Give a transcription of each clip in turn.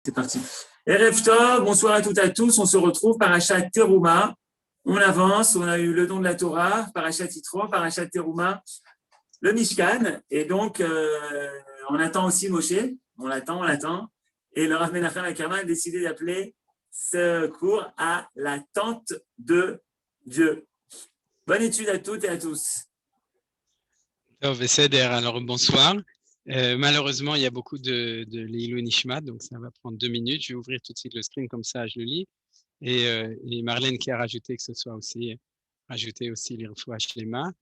C'est parti. Erev Tov, bonsoir à toutes et à tous. On se retrouve Parashat Teruma. On avance, on a eu le don de la Torah, Parashat Yitro, Parashat Teruma, le Mishkan. Et donc, on attend aussi Moshe. On l'attend. Et le Rav Menachem Ackerman a décidé d'appeler ce cours à la tente de Dieu. Bonne étude à toutes et à tous. Alors, bonsoir. Malheureusement, il y a beaucoup de Leilou Nishmat, donc ça va prendre 2 minutes. Je vais ouvrir tout de suite le screen, comme ça je le lis. Et Marlène qui a rajouté que ce soit aussi rajouté aussi les Refoua Shlema.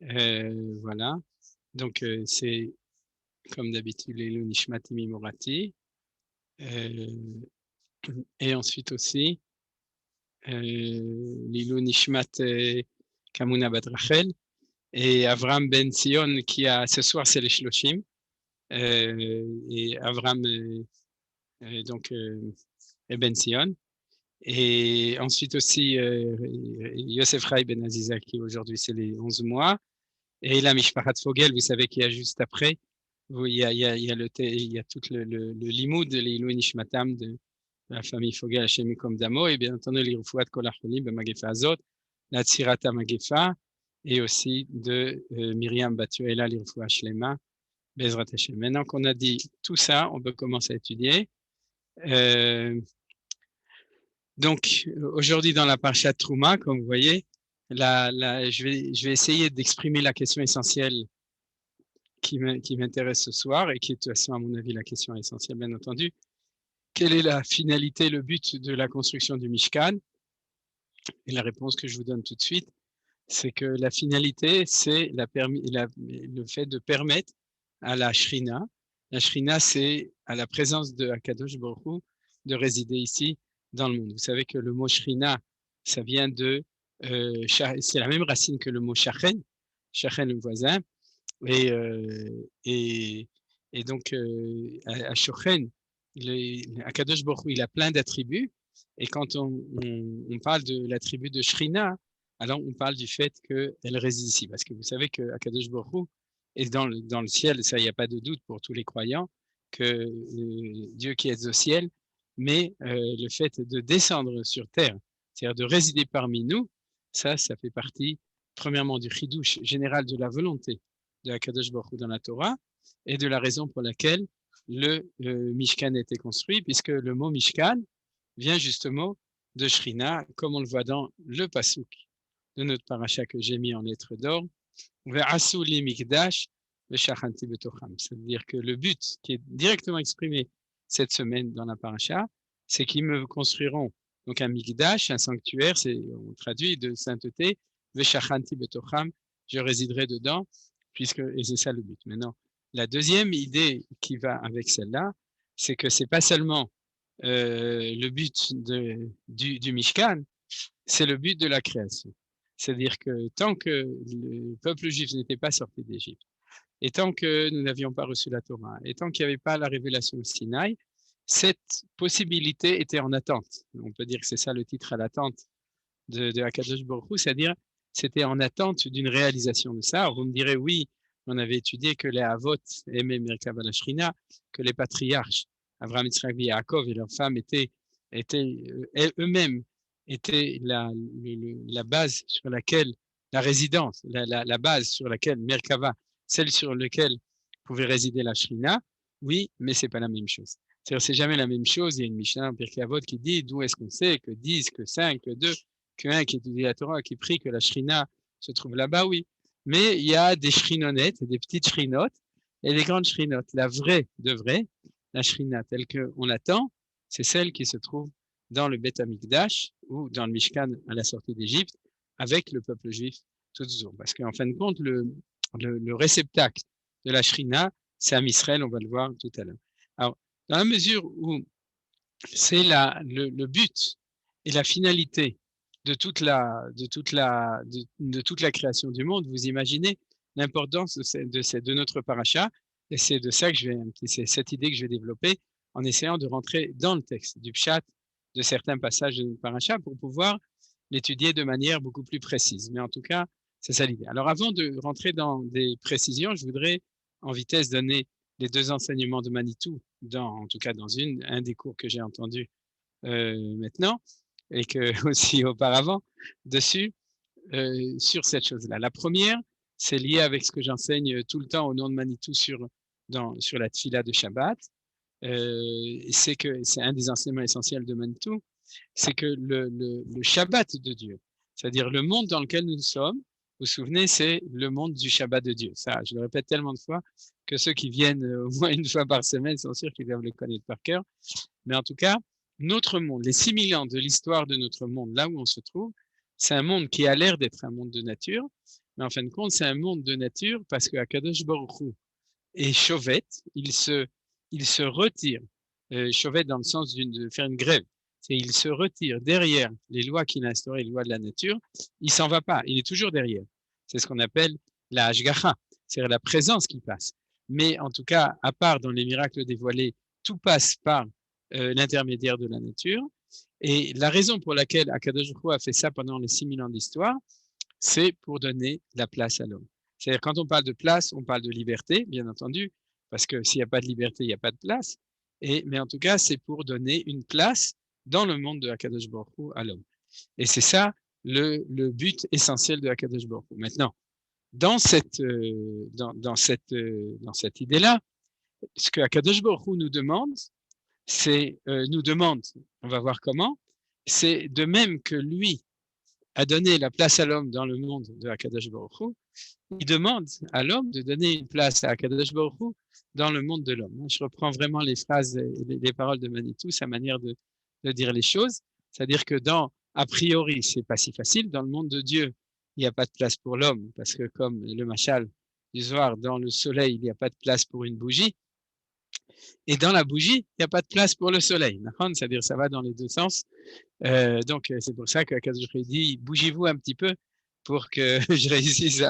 Voilà. Donc, c'est comme d'habitude Leilou Nishmat Imi Morati. Et ensuite aussi Leilou Nishmat Kamuna Bat Rachel. Et Avram Ben Sion qui a ce soir c'est les Shloshim. Et Avram donc et Ben Sion. Et ensuite aussi Yosef Rai Ben Aziza qui aujourd'hui c'est les 11 mois. Et la Mishpachat Fogel, vous savez qu'il y a juste après, il y a tout le limoud de l'Ilou Nishmatam de la famille Fogel Hashem Yikom Damo, et bien entendu les Rufuat Kol Achronim B'Magefa Azot, la Tzirata Magefa, et aussi de Myriam Batuela l'Irfua Shlema, Bezrat Hashem. Maintenant qu'on a dit tout ça, on peut commencer à étudier. Donc, aujourd'hui dans la Parashat Trouma, comme vous voyez, je vais essayer d'exprimer la question essentielle qui m'intéresse ce soir et qui est de toute façon, à mon avis, la question essentielle, bien entendu. Quelle est la finalité, le but de la construction du Mishkan? Et la réponse que je vous donne tout de suite, c'est que la finalité, c'est le fait de permettre à la Shrina. La Shrina, c'est à la présence de Akadosh Baruch Hu de résider ici dans le monde. Vous savez que le mot Shrina, ça vient c'est la même racine que le mot Shachen, Shachen le voisin. Et donc, à Shochen, Akadosh Baruch Hu, il a plein d'attributs. Et quand on parle de l'attribut de Shrina, alors on parle du fait qu'elle réside ici. Parce que vous savez que Akadosh Baruch Hu est dans le ciel, ça, il n'y a pas de doute pour tous les croyants, que Dieu qui est au ciel, mais le fait de descendre sur terre, c'est-à-dire de résider parmi nous, ça fait partie, premièrement, du chidouche général de la volonté de Akadosh Baruch Hu dans la Torah, et de la raison pour laquelle le Mishkan a été construit, puisque le mot Mishkan vient justement de Shrina, comme on le voit dans le pasuk de notre paracha que j'ai mis en lettres d'or, Ve'asu li mikdash ve'shachanti betocham. C'est-à-dire que le but qui est directement exprimé cette semaine dans la paracha, c'est qu'ils me construiront donc un mikdash, un sanctuaire, on traduit de sainteté, ve'shachanti betocham, je résiderai dedans, et c'est ça le but. Maintenant, la deuxième idée qui va avec celle-là, c'est que c'est pas seulement le but du Mishkan, c'est le but de la création. C'est-à-dire que tant que le peuple juif n'était pas sorti d'Égypte, et tant que nous n'avions pas reçu la Torah, et tant qu'il n'y avait pas la révélation au Sinaï, cette possibilité était en attente. On peut dire que c'est ça le titre à l'attente de Akadosh Baruch Hu, c'est-à-dire c'était en attente d'une réalisation de ça. Alors vous me direz, oui, on avait étudié que les Avot aimaient Merkava la Shrina, que les patriarches, Avraham, Yitzhak et Yaakov et leurs femmes étaient eux-mêmes étaient la base sur laquelle, la résidence, la base sur laquelle Merkava, celle sur laquelle pouvait résider la Shrina. Oui, mais c'est pas la même chose. C'est-à-dire, c'est jamais la même chose. Il y a une Mishnah en Pirkei Avot qui dit d'où est-ce qu'on sait que 10, que 5, que 2, que 1 qui étudie la Torah, qui prie que la Shrina se trouve là-bas, oui. Mais il y a des shrinonettes, des petites shrinotes et des grandes shrinotes. La vraie de vraie, la shrina telle qu'on l'attend, c'est celle qui se trouve dans le Beth Amikdash ou dans le Mishkan à la sortie d'Égypte avec le peuple juif tout toujours. Parce qu'en fin de compte, le réceptacle de la shrina, c'est Am Israël, on va le voir tout à l'heure. Alors, dans la mesure où c'est le but et la finalité de toute la création du monde, vous imaginez l'importance de notre paracha, et c'est de ça que c'est cette idée que je vais développer en essayant de rentrer dans le texte du pshat de certains passages de notre paracha pour pouvoir l'étudier de manière beaucoup plus précise. Mais en tout cas, c'est ça l'idée. Alors avant de rentrer dans des précisions, je voudrais en vitesse donner les deux enseignements de Manitou, en tout cas dans un des cours que j'ai entendu maintenant, et que aussi auparavant, dessus, sur cette chose-là. La première, c'est lié avec ce que j'enseigne tout le temps au nom de Manitou sur la tfila de Shabbat. C'est que c'est un des enseignements essentiels de Manitou, c'est que le Shabbat de Dieu, c'est-à-dire le monde dans lequel nous sommes, vous vous souvenez, c'est le monde du Shabbat de Dieu. Ça, je le répète tellement de fois que ceux qui viennent au moins une fois par semaine sont sûrs qu'ils doivent le connaître par cœur. Mais en tout cas, notre monde, les 6000 ans de l'histoire de notre monde, là où on se trouve, c'est un monde qui a l'air d'être un monde de nature, mais en fin de compte, c'est un monde de nature parce que Akadosh Baruch Hu est Shovet, il se retire, Shovet dans le sens de faire une grève, c'est il se retire derrière les lois qu'il a instaurées, les lois de la nature, il s'en va pas, il est toujours derrière. C'est ce qu'on appelle la Hashgacha, c'est-à-dire la présence qui passe. Mais en tout cas, à part dans les miracles dévoilés, tout passe par l'intermédiaire de la nature. Et la raison pour laquelle Akadosh Baruch Hu a fait ça pendant les 6000 ans d'histoire, c'est pour donner la place à l'homme. C'est-à-dire quand on parle de place, on parle de liberté, bien entendu, parce que s'il n'y a pas de liberté, il n'y a pas de place. Mais en tout cas, c'est pour donner une place dans le monde de Akadosh Baruch Hu à l'homme. Et c'est ça le but essentiel de Akadosh Baruch Hu. Maintenant, dans cette idée-là, ce que Akadosh Baruch Hu nous demande, on va voir comment, c'est de même que lui a donné la place à l'homme dans le monde de Akadosh Baruch Hu, il demande à l'homme de donner une place à Akadosh Baruch Hu dans le monde de l'homme. Je reprends vraiment les phrases et les paroles de Manitou, sa manière de dire les choses, c'est-à-dire que a priori, c'est pas si facile, dans le monde de Dieu, il n'y a pas de place pour l'homme, parce que comme le machal du Zohar, dans le soleil, il n'y a pas de place pour une bougie, et dans la bougie, il n'y a pas de place pour le soleil. C'est-à-dire ça va dans les deux sens. Donc, c'est pour ça qu'Akadosh Baruch Hu dit, bougez-vous un petit peu pour que je réussisse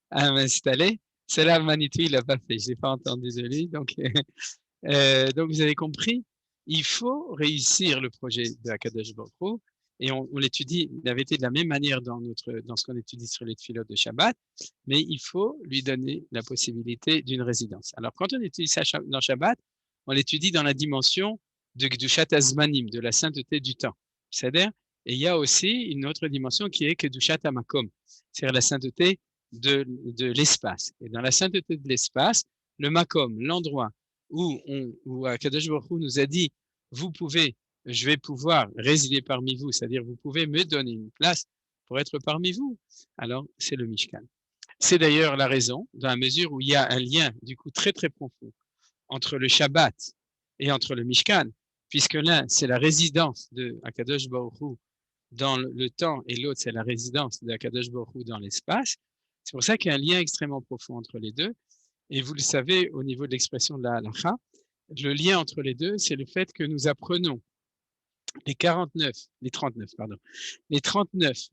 à m'installer. C'est là, Manitou, il l'a pas fait. Je l'ai pas entendu de lui. Donc, vous avez compris, il faut réussir le projet de Akadosh Baruch Hu. Et on l'étudie, il avait été de la même manière dans ce qu'on étudie sur les tfilotes de Shabbat, mais il faut lui donner la possibilité d'une résidence. Alors, quand on étudie ça dans Shabbat, on l'étudie dans la dimension de Kedushat Azmanim, de la sainteté du temps. C'est-à-dire, et il y a aussi une autre dimension qui est Kedushat Hamakom, c'est-à-dire la sainteté de l'espace. Et dans la sainteté de l'espace, le Makom, l'endroit où Akadosh Baruch Hu nous a dit, je vais pouvoir résider parmi vous, c'est-à-dire vous pouvez me donner une place pour être parmi vous. Alors, c'est le Mishkan. C'est d'ailleurs la raison, dans la mesure où il y a un lien, du coup, très, très profond entre le Shabbat et entre le Mishkan, puisque l'un, c'est la résidence de Akadosh Baruch Hu dans le temps et l'autre, c'est la résidence de Akadosh Baruch Hu dans l'espace. C'est pour ça qu'il y a un lien extrêmement profond entre les deux. Et vous le savez, au niveau de l'expression de la halakha, le lien entre les deux, c'est le fait que nous apprenons les 39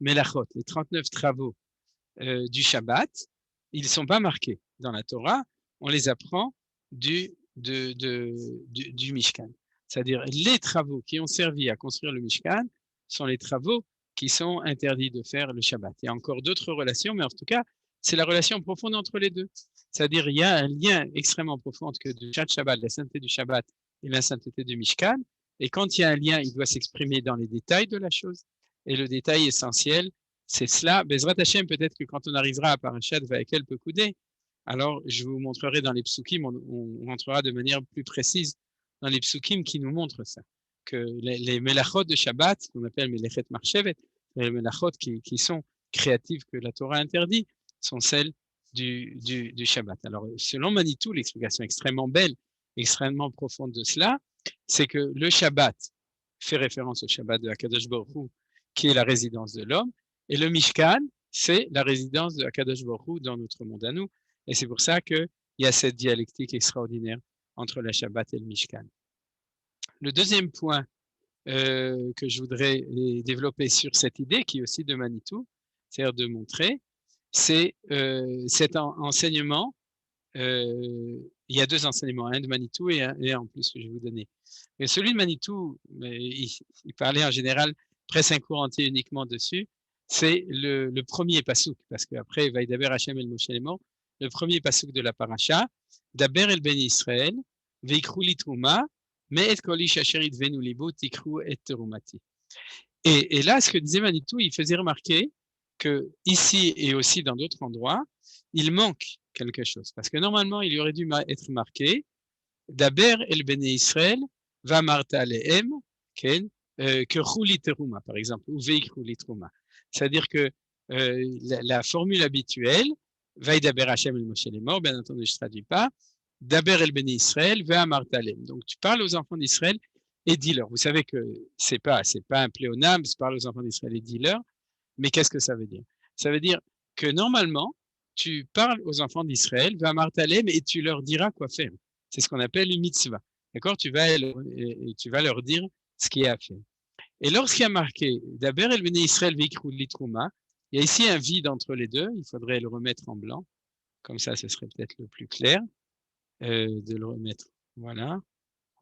melachot, les 39 travaux du Shabbat, ils ne sont pas marqués dans la Torah, on les apprend du Mishkan. C'est-à-dire les travaux qui ont servi à construire le Mishkan sont les travaux qui sont interdits de faire le Shabbat. Il y a encore d'autres relations, mais en tout cas, c'est la relation profonde entre les deux. C'est-à-dire il y a un lien extrêmement profond entre le Shabbat, la sainteté du Shabbat et la sainteté du Mishkan. Et quand il y a un lien, il doit s'exprimer dans les détails de la chose. Et le détail essentiel, c'est cela. Bezrat Hashem, peut-être que quand on arrivera à Parashat Vaekel Pekudei, alors je vous montrerai dans les psukim, on rentrera de manière plus précise dans les psukim qui nous montrent ça. Que les melachot de Shabbat, qu'on appelle melechet marchevet, les melachot qui sont créatives que la Torah interdit, sont celles du Shabbat. Alors, selon Manitou, l'explication extrêmement belle, extrêmement profonde de cela, c'est que le Shabbat fait référence au Shabbat de Akadosh Baruch Hu, qui est la résidence de l'homme, et le Mishkan, c'est la résidence de Akadosh Baruch Hu dans notre monde à nous. Et c'est pour ça qu'il y a cette dialectique extraordinaire entre le Shabbat et le Mishkan. Le deuxième point que je voudrais développer sur cette idée, qui est aussi de Manitou, c'est-à-dire de montrer, c'est cet enseignement. Il y a deux enseignements, un de Manitou et un en plus que je vais vous donner. Et celui de Manitou, il parlait en général presque un cours entier uniquement dessus. C'est le premier pasouk, parce qu'après, Vaïdaber Hachem el Moshe Lemor, le premier pasuk de la paracha, Daber el ben Israël, veikru li truma, mais et kol ish asher yidvenu libo tikru et terumati. Et là, ce que disait Manitou, il faisait remarquer que ici et aussi dans d'autres endroits, il manque quelque chose. Parce que normalement, il y aurait dû être marqué Daber el ben Israël, va marta lehem, ken, que rouli teruma, par exemple, ou veikru li truma. C'est-à-dire que la formule habituelle, Vaïdaber Hashem el Moshe les morts, bien entendu, je ne traduis pas, Daber el ben Israël, va marta lehem. Donc, tu parles aux enfants d'Israël et dis-leur. Vous savez que c'est pas un pléonasme, je parle aux enfants d'Israël et dis-leur, mais qu'est-ce que ça veut dire? Ça veut dire que normalement, tu parles aux enfants d'Israël, va martalem, et tu leur diras quoi faire. C'est ce qu'on appelle une mitzvah. D'accord? Tu vas leur dire ce qui est à faire. Et lorsqu'il y a marqué Daber el bnei Israël veikru li truma, il y a ici un vide entre les deux, il faudrait le remettre en blanc. Comme ça, ce serait peut-être le plus clair de le remettre. Voilà.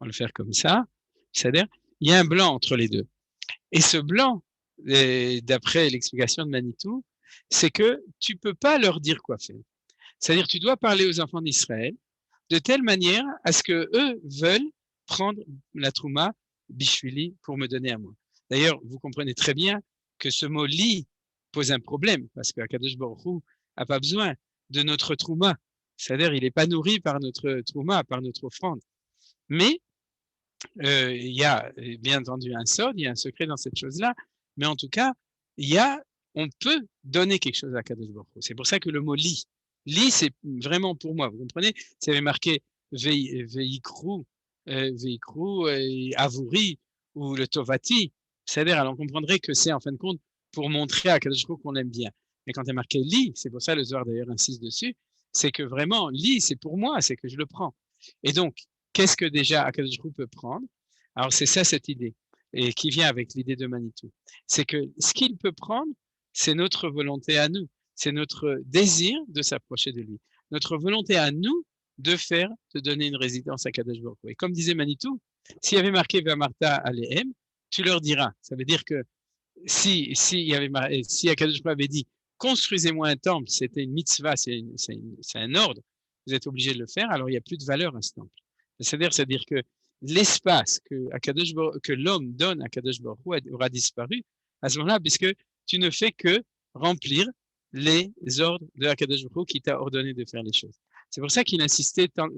On va le faire comme ça. C'est-à-dire, il y a un blanc entre les deux. Et ce blanc, d'après l'explication de Manitou, c'est que tu peux pas leur dire quoi faire. C'est-à-dire, tu dois parler aux enfants d'Israël de telle manière à ce que eux veulent prendre la trouma bishvili pour me donner à moi. D'ailleurs, vous comprenez très bien que ce mot li pose un problème parce qu'Akadosh Baruch Hu n'a pas besoin de notre trouma. C'est-à-dire, il n'est pas nourri par notre trouma, par notre offrande. Mais il y a bien entendu un sod, il y a un secret dans cette chose-là, mais en tout cas, on peut donner quelque chose à Kadosh Baruch Hu. C'est pour ça que le mot li, c'est vraiment pour moi, vous comprenez? Ça avait marqué veikru, avuri ou le tovati, c'est-à-dire, alors on comprendrait que c'est en fin de compte pour montrer à Kadosh Baruch Hu qu'on aime bien. Mais quand il est marqué li, c'est pour ça le Zohar d'ailleurs insiste dessus, c'est que vraiment li, c'est pour moi, c'est que je le prends. Et donc, qu'est-ce que déjà Akadosh Baruch Hu peut prendre? Alors c'est ça cette idée, et qui vient avec l'idée de Manitou. C'est que ce qu'il peut prendre, c'est notre volonté à nous, c'est notre désir de s'approcher de lui, notre volonté à nous de donner une résidence à Akadosh Baruch Hu. Et comme disait Manitou, s'il y avait marqué Vamarta Alehem, tu leur diras. Ça veut dire que si Akadosh Baruch Hu avait dit construisez-moi un temple, c'était une mitzvah, c'est un ordre, vous êtes obligé de le faire, alors il n'y a plus de valeur à ce temple. C'est-à-dire que l'espace que l'homme donne à Kadosh Baruch Hu aura disparu à ce moment-là, puisque tu ne fais que remplir les ordres de Kadosh Baruch Hu qui t'a ordonné de faire les choses. C'est pour ça qu'il insistait tout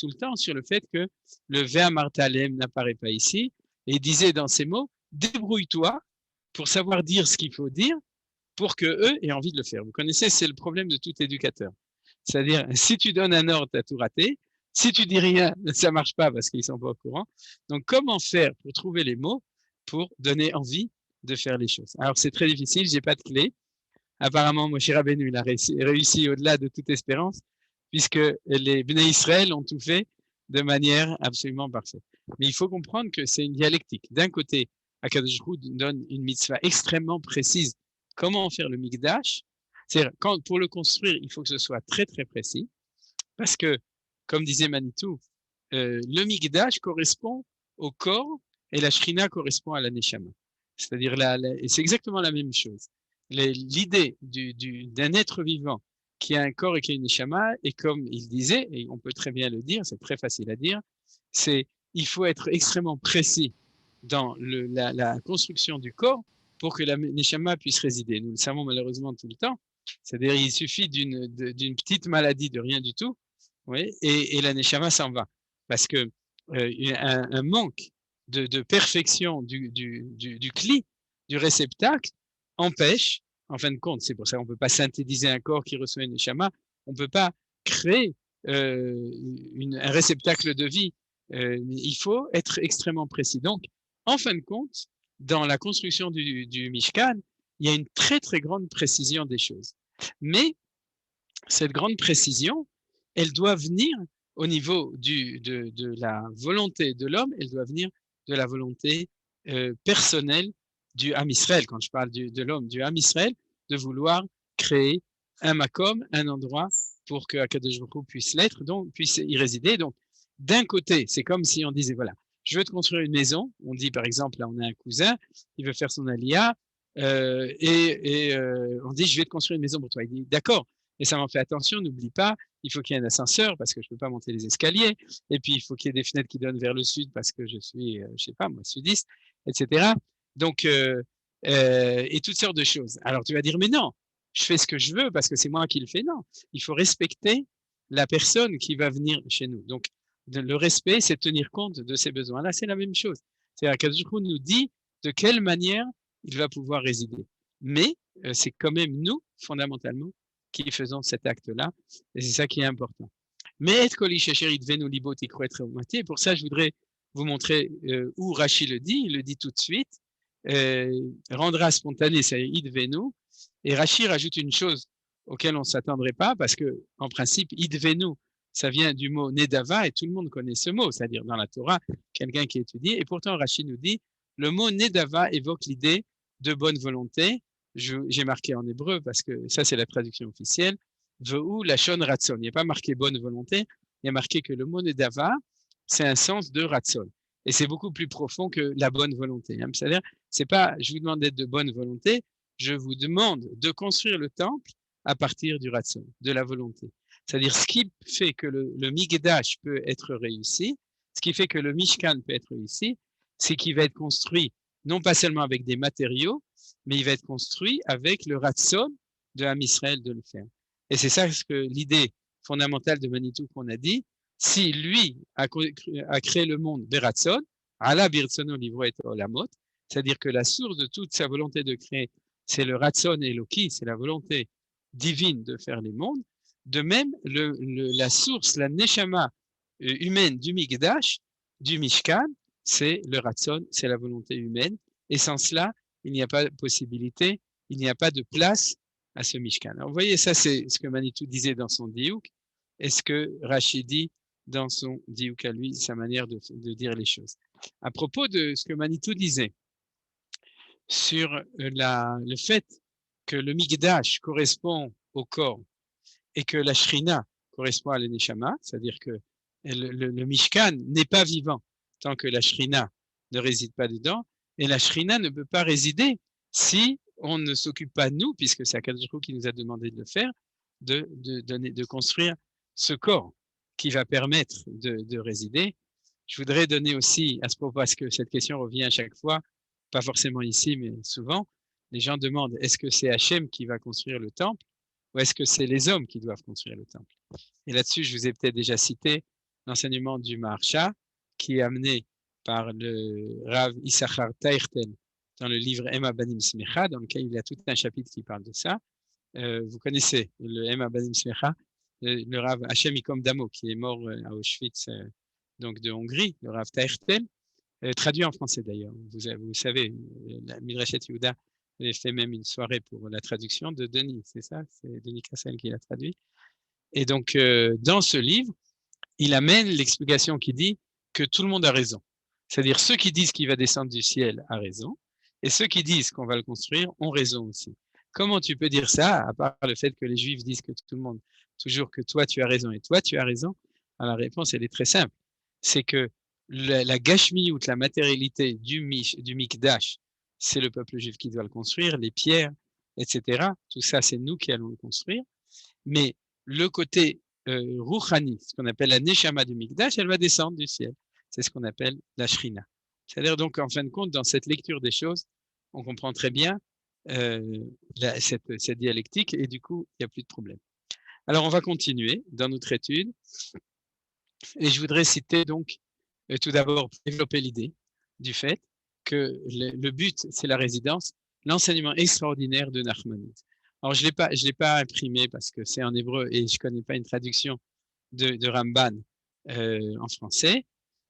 le temps sur le fait que le Ve'amartalem n'apparaît pas ici, et il disait dans ces mots, débrouille-toi pour savoir dire ce qu'il faut dire pour qu'eux aient envie de le faire. Vous connaissez, c'est le problème de tout éducateur. C'est-à-dire, si tu donnes un ordre, tu as tout raté. Si tu dis rien, ça marche pas parce qu'ils ne sont pas au courant. Donc, comment faire pour trouver les mots pour donner envie de faire les choses? Alors, c'est très difficile, j'ai pas de clé. Apparemment, Moshe Rabbeinu, il a réussi au-delà de toute espérance, puisque les Bnei Israël ont tout fait de manière absolument parfaite. Mais il faut comprendre que c'est une dialectique. D'un côté, Akadosh Baruch Hu donne une mitzvah extrêmement précise. Comment faire le Mikdash? C'est-à-dire, pour le construire, il faut que ce soit très, très précis, parce que, comme disait Manitou, le Mikdash correspond au corps et la Shrina correspond à la Neshama. C'est-à-dire, et c'est exactement la même chose. L'idée d'un être vivant qui a un corps et qui a une Neshama, et comme il disait, et on peut très bien le dire, c'est très facile à dire, il faut être extrêmement précis dans la construction du corps pour que la Neshama puisse résider. Nous le savons malheureusement tout le temps. C'est-à-dire, il suffit d'une petite maladie, de rien du tout, oui, et la Neshama s'en va. Parce que un manque de perfection du cli, du réceptacle, empêche, en fin de compte, c'est pour ça qu'on ne peut pas synthétiser un corps qui reçoit une Neshama, on ne peut pas créer un réceptacle de vie. Il faut être extrêmement précis. Donc, en fin de compte, dans la construction du Mishkan, il y a une très, très grande précision des choses. Mais cette grande précision, elle doit venir au niveau de la volonté de l'homme, elle doit venir de la volonté personnelle du Ham Israël. Quand je parle de l'homme, du Ham Israël, de vouloir créer un makom, un endroit pour que Akadosh Baruch Hu puisse l'être, donc puisse y résider. Donc, d'un côté, c'est comme si on disait, voilà, je veux te construire une maison. On dit, par exemple, là, on a un cousin, il veut faire son alia, on dit, je vais te construire une maison pour toi. Il dit, d'accord, mais ça m'en fait attention, n'oublie pas il faut qu'il y ait un ascenseur parce que je ne peux pas monter les escaliers, et puis il faut qu'il y ait des fenêtres qui donnent vers le sud parce que je suis, je sais pas moi, sudiste, etc. Donc, et toutes sortes de choses. Alors tu vas dire, mais non, je fais ce que je veux parce que c'est moi qui le fais. Non, il faut respecter la personne qui va venir chez nous. Donc, le respect, c'est tenir compte de ses besoins. Là, c'est la même chose. C'est-à-dire qu'Akadosh Baruch Hu nous dit de quelle manière il va pouvoir résider. Mais c'est quand même nous, fondamentalement, qui faisons cet acte-là. Et c'est ça qui est important. Mais et koli shechérit venu libot ikro etre moitié. Pour ça, je voudrais vous montrer où Rashi le dit. Il le dit tout de suite. Rendra spontané, c'est id venu. Et Rashi rajoute une chose auquel on ne s'attendrait pas, parce que en principe, id venu, ça vient du mot nedava, et tout le monde connaît ce mot, c'est-à-dire dans la Torah, quelqu'un qui étudie. Et pourtant, Rashi nous dit, le mot nedava évoque l'idée de bonne volonté. J'ai marqué en hébreu, parce que ça, c'est la traduction officielle. Ve'u lashon ratson. Il n'y a pas marqué bonne volonté, il y a marqué que le mot nedava, c'est un sens de ratson. Et c'est beaucoup plus profond que la bonne volonté. C'est-à-dire, c'est pas, je vous demande d'être de bonne volonté, je vous demande de construire le temple à partir du ratson, de la volonté. C'est-à-dire, ce qui fait que le Mikdash peut être réussi, ce qui fait que le Mishkan peut être réussi, c'est qu'il va être construit non pas seulement avec des matériaux, mais il va être construit avec le ratson de Am Israël de le faire. Et c'est ça ce que l'idée fondamentale de Manitou qu'on a dit. Si lui a créé le monde beratson, ala birtsono livro et olamot, c'est-à-dire que la source de toute sa volonté de créer, c'est le ratson eloki, c'est la volonté divine de faire les mondes. De même, la source, la neshama humaine du Mikdash, du Mishkan, c'est le ratson, c'est la volonté humaine. Et sans cela, il n'y a pas de possibilité, il n'y a pas de place à ce Mishkan. Alors, vous voyez, ça, c'est ce que Manitou disait dans son diouk, et ce que Rashi dit dans son diouk à lui, sa manière de dire les choses. À propos de ce que Manitou disait sur le fait que le Mikdash correspond au corps et que la Shrina correspond à l'Eneshama, c'est-à-dire que le Mishkan n'est pas vivant tant que la Shrina ne réside pas dedans, et la Shrina ne peut pas résider si on ne s'occupe pas, nous, puisque c'est Akadosh Baruch Hu qui nous a demandé de le faire, de construire ce corps qui va permettre de résider. Je voudrais donner aussi, à ce propos, parce que cette question revient à chaque fois, pas forcément ici, mais souvent, les gens demandent, est-ce que c'est Hachem qui va construire le temple ou est-ce que c'est les hommes qui doivent construire le temple? Et là-dessus, je vous ai peut-être déjà cité l'enseignement du Maharsha, qui est amené par le Rav Issachar Taïrtel dans le livre Ema Banim Smecha, dans lequel il y a tout un chapitre qui parle de ça. Vous connaissez le Ema Banim Smecha, le Rav Hachem Ikom Damo, qui est mort à Auschwitz, donc de Hongrie, le Rav Taïrtel, traduit en français d'ailleurs. Vous savez, la Midrashet Yehuda avait fait même une soirée pour la traduction de Denis, c'est ça? C'est Denis Cassel qui l'a traduit. Et donc, dans ce livre, il amène l'explication qui dit que tout le monde a raison. C'est-à-dire ceux qui disent qu'il va descendre du ciel a raison, et ceux qui disent qu'on va le construire ont raison aussi. Comment tu peux dire ça, à part le fait que les Juifs disent que tout le monde, toujours que toi tu as raison et toi tu as raison? Alors, la réponse, elle est très simple. C'est que la gashmiout, la matérialité du Mikdash, c'est le peuple juif qui doit le construire, les pierres, etc. Tout ça, c'est nous qui allons le construire. Mais le côté rouhani, ce qu'on appelle la neshama du Mikdash, elle va descendre du ciel. C'est ce qu'on appelle la shrina. C'est-à-dire donc, en fin de compte, dans cette lecture des choses, on comprend très bien cette dialectique et du coup, il n'y a plus de problème. Alors, on va continuer dans notre étude et je voudrais citer donc tout d'abord développer l'idée du fait que le but, c'est la résidence, l'enseignement extraordinaire de Nachmanides. Alors, je l'ai pas imprimé parce que c'est en hébreu et je connais pas une traduction de Ramban en français.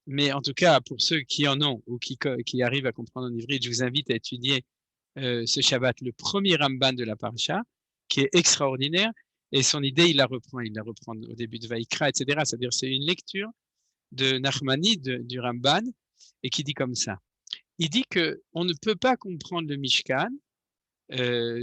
Mais en tout cas, pour ceux qui en ont ou qui arrivent à comprendre en hébreu, je vous invite à étudier ce Shabbat, le premier Ramban de la Parasha, qui est extraordinaire. Et son idée, il la reprend au début de Vaïkra, etc. C'est-à-dire, c'est une lecture de Nachmanide, du Ramban, et qui dit comme ça. Il dit qu'on ne peut pas comprendre le Mishkan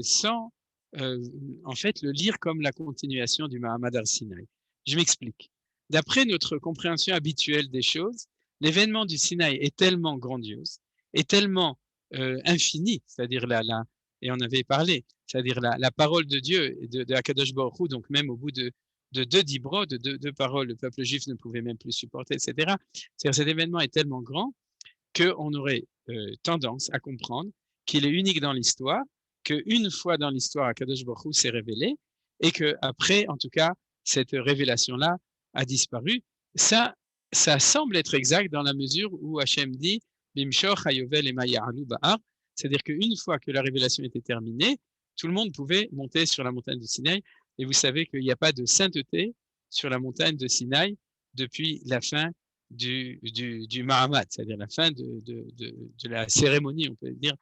sans en fait le lire comme la continuation du Mahamad Ar-Sinaï. Je m'explique. D'après notre compréhension habituelle des choses, l'événement du Sinaï est tellement grandiose, est tellement infini, c'est-à-dire et on avait parlé, c'est-à-dire la parole de Dieu, de Akadosh Baruch Hu, donc même au bout de de deux dibrot, de deux paroles, le peuple juif ne pouvait même plus supporter, etc. C'est-à-dire cet événement est tellement grand qu'on aurait tendance à comprendre qu'il est unique dans l'histoire, qu'une fois dans l'histoire, Akadosh Baruch Hu s'est révélé, et qu'après, en tout cas, cette révélation-là a disparu. Ça semble être exact dans la mesure où Hachem dit Bimshoch Hayovel et Maya'alu Ba'ar, c'est-à-dire qu'une fois que la révélation était terminée, tout le monde pouvait monter sur la montagne de Sinaï, et vous savez qu'il n'y a pas de sainteté sur la montagne de Sinaï depuis la fin du Mahamad, c'est-à-dire la fin de la cérémonie, on peut dire,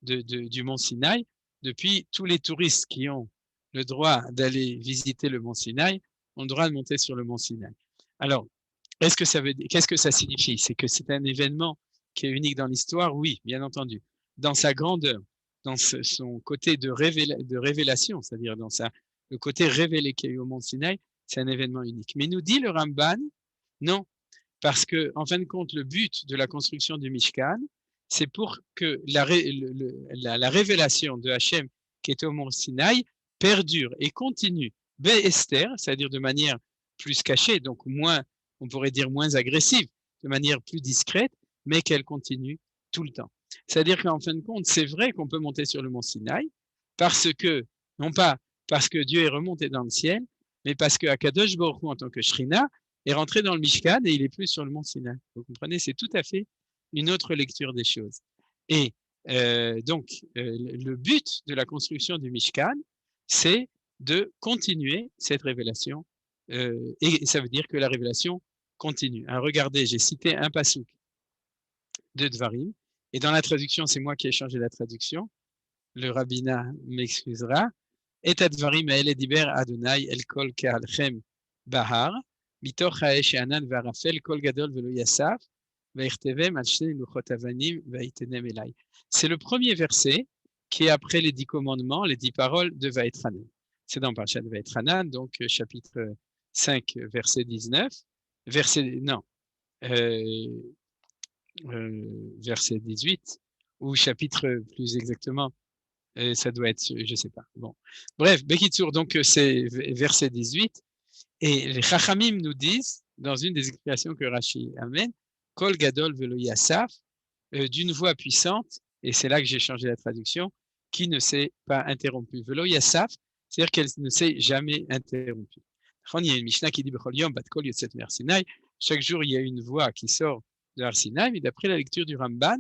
du mont Sinaï. Depuis, tous les touristes qui ont le droit d'aller visiter le mont Sinaï ont le droit de monter sur le mont Sinaï. Alors, qu'est-ce que ça signifie? C'est que c'est un événement qui est unique dans l'histoire? Oui, bien entendu. Dans sa grandeur, dans son côté de révélation, c'est-à-dire dans le côté révélé qu'il y a eu au mont Sinaï, c'est un événement unique. Mais nous dit le Ramban, non, parce que en fin de compte, le but de la construction du Mishkan, c'est pour que la révélation de Hachem qui est au mont Sinaï perdure et continue, Esther, c'est-à-dire de manière plus cachée, donc moins, on pourrait dire moins agressive, de manière plus discrète, mais qu'elle continue tout le temps. C'est-à-dire qu'en fin de compte, c'est vrai qu'on peut monter sur le mont Sinaï parce que, non pas parce que Dieu est remonté dans le ciel, mais parce que Akadosh Baruch Hu, en tant que Shrina, est rentré dans le Mishkan et il est plus sur le mont Sinaï. Vous comprenez, c'est tout à fait une autre lecture des choses. Et donc, le but de la construction du Mishkan, c'est de continuer cette révélation. Et ça veut dire que la révélation continue. Alors, regardez, j'ai cité un passouk de Dvarim. Et dans la traduction, c'est moi qui ai changé la traduction. Le rabbinat m'excusera. Et Advarim haele diber Adonai el kol ke'alchem bahar, mitoch ha'esh ha'anan v'arafel kol gadol velo yasaf, v'irtevem al shnei luchot avanim v'aitenem elai. C'est le premier verset qui est après les 10 commandements, les 10 paroles de Vaetranan. C'est dans Parashat Vaetranan, donc chapitre 5, verset 19. Verset 18, ou chapitre plus exactement, ça doit être, je sais pas. Bon, bref, Bekitsour, donc c'est verset 18, et les Chachamim nous disent, dans une des explications que Rashi amène, Kol Gadol Velo Yasaf, d'une voix puissante, et c'est là que j'ai changé la traduction, qui ne s'est pas interrompue. Velo Yasaf, c'est-à-dire qu'elle ne s'est jamais interrompue. Il y a une Mishnah qui dit Bechol Yom Bat Kol Yotzet Mer Sinai, chaque jour il y a une voix qui sort de Har Sinai, mais d'après la lecture du Ramban,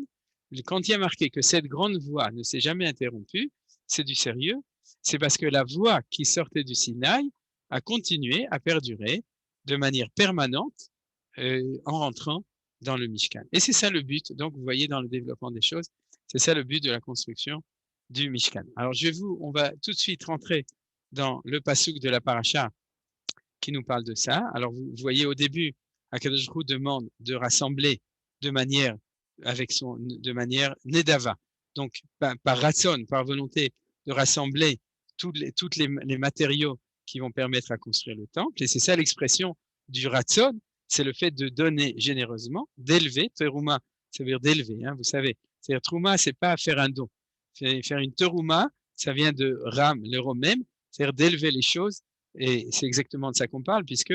quand il y a marqué que cette grande voix ne s'est jamais interrompue, c'est du sérieux, c'est parce que la voix qui sortait du Sinaï a continué à perdurer de manière permanente en rentrant dans le Mishkan. Et c'est ça le but, donc vous voyez dans le développement des choses, c'est ça le but de la construction du Mishkan. Alors on va tout de suite rentrer dans le passouk de la paracha qui nous parle de ça. Alors vous voyez au début, Akadosh Baruch Hu demande de rassembler de manière nedava, donc par ratson, par volonté, de rassembler tous les matériaux qui vont permettre à construire le temple. Et c'est ça l'expression du ratson, c'est le fait de donner généreusement, d'élever, terouma, ça veut dire d'élever, hein, vous savez. C'est-à-dire trouma, c'est pas faire un don. Faire une terouma, ça vient de ram, le rom même, c'est-à-dire d'élever les choses. Et c'est exactement de ça qu'on parle, puisque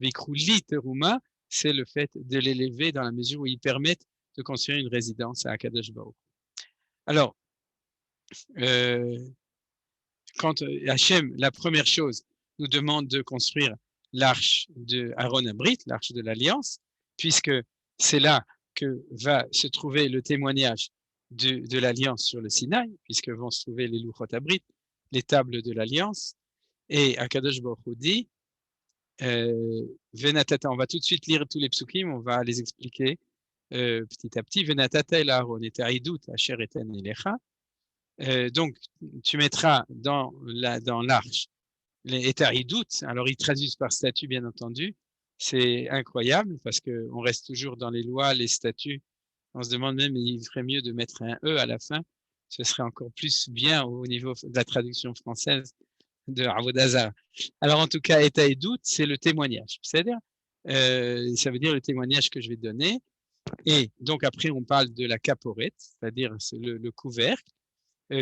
Vikrouli Teruma, c'est le fait de l'élever dans la mesure où ils permettent de construire une résidence à Akadosh Baruch. Alors, quand Hachem, la première chose, nous demande de construire l'arche de Aaron Abrit, l'arche de l'Alliance, puisque c'est là que va se trouver le témoignage de l'Alliance sur le Sinaï, puisque vont se trouver les Luchot Abrit, les tables de l'Alliance. Et Akadosh Baruch Hu dit, Venatata, on va tout de suite lire tous les psukim, on va les expliquer petit à petit. Venatata el Aaron et Aïdout asher eten elecha. Donc, tu mettras dans l'arche les Aïdout. Alors, ils traduisent par statut, bien entendu. C'est incroyable parce qu'on reste toujours dans les lois, les statuts. On se demande même, il ferait mieux de mettre un E à la fin. Ce serait encore plus bien au niveau de la traduction française de Avodazar. Alors, en tout cas, état et doute, c'est le témoignage. C'est-à-dire, ça veut dire le témoignage que je vais donner. Et donc, après, on parle de la caporette, c'est-à-dire le couvercle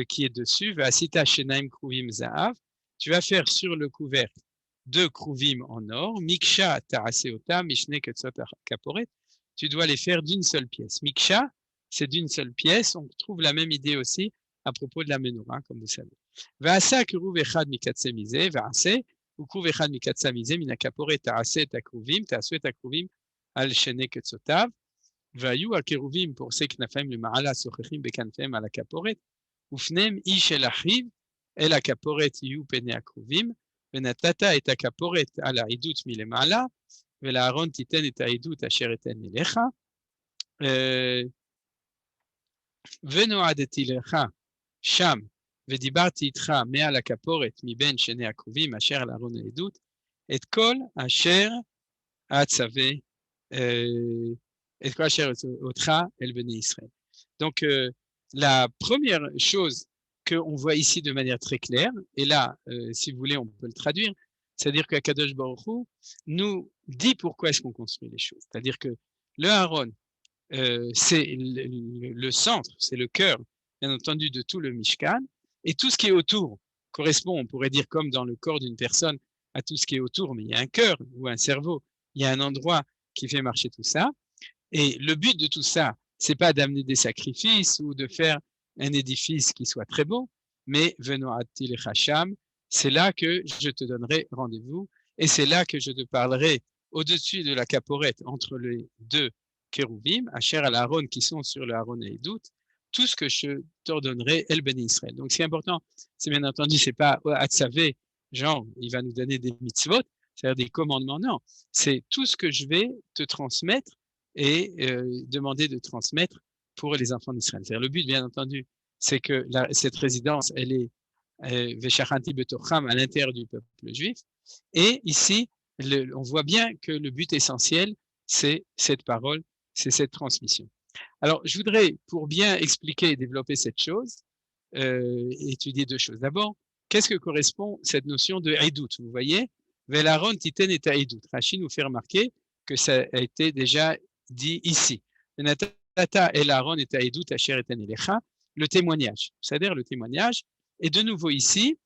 qui est dessus. Vasita shenaim kruvim zahav. Tu vas faire sur le couvercle 2 krouvim en or, miksha ta'aseota, mishne ketzot kaporet, tu dois les faire d'une seule pièce. Miksha, c'est d'une seule pièce. On trouve la même idée aussi à propos de la menorah, comme vous savez. Va'asa keruv echad mikatse mize, va'ase, ou keruv echad mikatse mize, mina kaporet ta'ase et akruvim, ta'asu et akruvim, al shene ketzotav, והיו הקירובים פורסי כנפיים למעלה שוחחים בכנפיהם על הכפורת, ופניהם איש אל אחיו, אל הכפורת יהיו פני הכרובים, ונתת את הכפורת על העדות מלמעלה, ולאהרון תיתן את העדות אשר אתן אליך, ונועדתי לך שם, ודיברתי איתך מעל הכפורת מבין שני הכרובים אשר על אהרון העדות, את כל אשר אצווה et quoi cher autra el béni Israël. Donc la première chose qu'on voit ici de manière très claire, et là si vous voulez on peut le traduire, c'est-à-dire que Kadosh Baruch Hu nous dit pourquoi est-ce qu'on construit les choses. C'est-à-dire que le Aaron c'est le centre, c'est le cœur bien entendu de tout le Mishkan, et tout ce qui est autour correspond, on pourrait dire comme dans le corps d'une personne, à tout ce qui est autour, mais il y a un cœur ou un cerveau, il y a un endroit qui fait marcher tout ça. Et le but de tout ça, c'est pas d'amener des sacrifices ou de faire un édifice qui soit très beau, mais Venoati le Hacham, c'est là que je te donnerai rendez-vous et c'est là que je te parlerai au-dessus de la caporette entre les 2 kérouvim, Asher al Aaron qui sont sur le Aaron et Edout, tout ce que je t'ordonnerai, El Ben Israël. Donc, ce qui est important, c'est bien entendu, c'est pas Hatzavé, genre, il va nous donner des mitzvot, c'est-à-dire des commandements, non. C'est tout ce que je vais te transmettre et demander de transmettre pour les enfants d'Israël. C'est-à-dire, le but, bien entendu, c'est que cette résidence, elle est Veshachanti Betocham à l'intérieur du peuple juif. Et ici, on voit bien que le but essentiel, c'est cette parole, c'est cette transmission. Alors, je voudrais, pour bien expliquer et développer cette chose, étudier 2 choses. D'abord, qu'est-ce que correspond cette notion de Edout? Vous voyez, Velaron Titen et Edout. Rachid nous fait remarquer que ça a été déjà dit ici. Natata el Aaron et Edout asher eten elecha, le témoignage. C'est-à-dire le témoignage. Et de nouveau ici,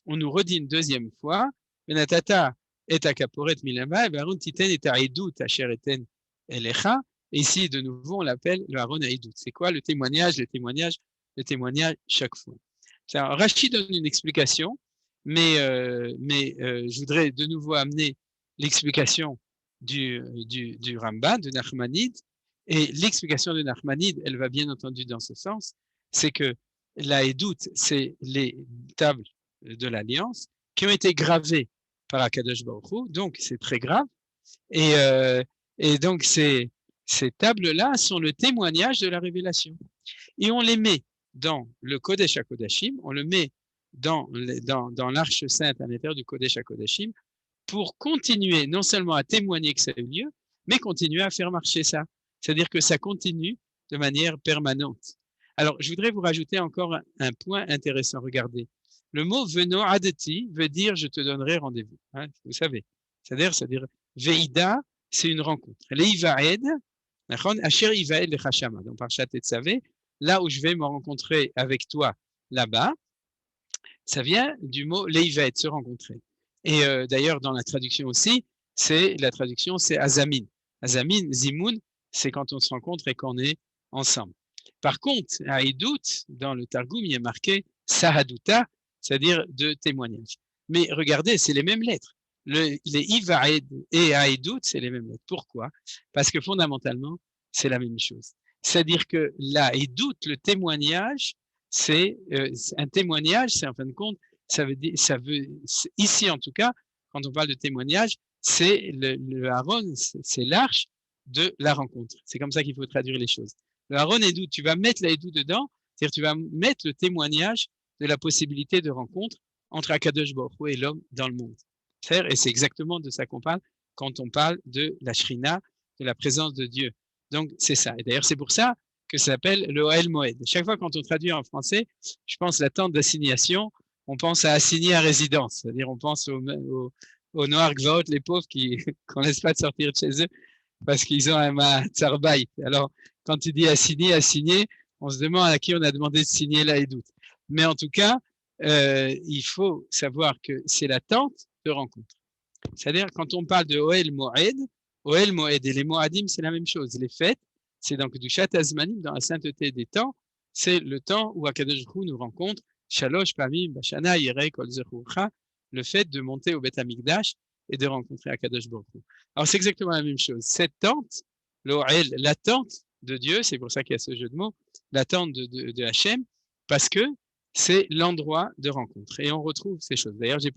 on nous redit une deuxième fois, Natata et akaporet milama, et Aaron Titen et Edout asher eten elecha. Et ici, de nouveau, on l'appelle le Aaron Edout. C'est quoi le témoignage? Le témoignage chaque fois. Rachid donne une explication, mais je voudrais de nouveau amener l'explication du Ramban, de Nachmanide, et l'explication de Nachmanide, elle va bien entendu dans ce sens, c'est que la Edout, c'est les tables de l'Alliance qui ont été gravées par Akadosh Baruch Hu, donc c'est très grave, et donc ces tables-là sont le témoignage de la révélation. Et on les met dans le Kodesh HaKodashim, on le met dans l'Arche Sainte à l'intérieur du Kodesh HaKodashim, pour continuer non seulement à témoigner que ça a eu lieu, mais continuer à faire marcher ça. C'est-à-dire que ça continue de manière permanente. Alors, je voudrais vous rajouter encore un point intéressant. Regardez. Le mot veno adeti veut dire je te donnerai rendez-vous. Hein, vous savez. C'est-à-dire veida, c'est une rencontre. Leivaed, asher ivaed lechashama. Donc, par Tetzavé, là où je vais me rencontrer avec toi là-bas, ça vient du mot leivaed, se rencontrer. Et d'ailleurs, dans la traduction aussi, c'est azamin. Azamin, zimoun, c'est quand on se rencontre et qu'on est ensemble. Par contre, à Edout, dans le Targum, il y a marqué sahaduta, c'est-à-dire de témoignage. Mais regardez, c'est les mêmes lettres. Les ivaed et Aedout, c'est les mêmes lettres. Pourquoi? Parce que fondamentalement, c'est la même chose. C'est-à-dire que la Edout, le témoignage, c'est un témoignage, c'est en fin de compte, ça veut ici en tout cas, quand on parle de témoignage, c'est le Aaron, c'est l'arche de la rencontre. C'est comme ça qu'il faut traduire les choses. Le Aaron Edout, tu vas mettre la Edout dedans, c'est-à-dire tu vas mettre le témoignage de la possibilité de rencontre entre Akadosh Baruch Hu et l'homme dans le monde. Et c'est exactement de ça qu'on parle quand on parle de la Shrina, de la présence de Dieu. Donc c'est ça. Et d'ailleurs c'est pour ça que ça s'appelle le Ohel Moed. Chaque fois quand on traduit en français, je pense la tente d'assignation, on pense à assigner à résidence, c'est-à-dire on pense aux Noir Gvaot, les pauvres qu'on laisse pas de sortir de chez eux parce qu'ils ont un matzarbait. Alors quand tu dis assigner, on se demande à qui on a demandé de signer la Edout. Mais en tout cas, il faut savoir que c'est la tente de rencontre. C'est-à-dire, quand on parle de Ohel Moed et les Moadim, c'est la même chose. Les fêtes, c'est dans Kedushat Azmanim, dans la sainteté des temps, c'est le temps où Akadosh Baruch Hu nous rencontre, Shalosh Pamim, Bashana, Yirei, Kol Zechurcha, le fait de monter au Beth Amikdash et de rencontrer Akadosh Baruch Hu. Alors, c'est exactement la même chose. Cette tente, l'Ohel, la tente de Dieu, c'est pour ça qu'il y a ce jeu de mots, la tente de Hachem, parce que c'est l'endroit de rencontre. Et on retrouve ces choses. D'ailleurs, je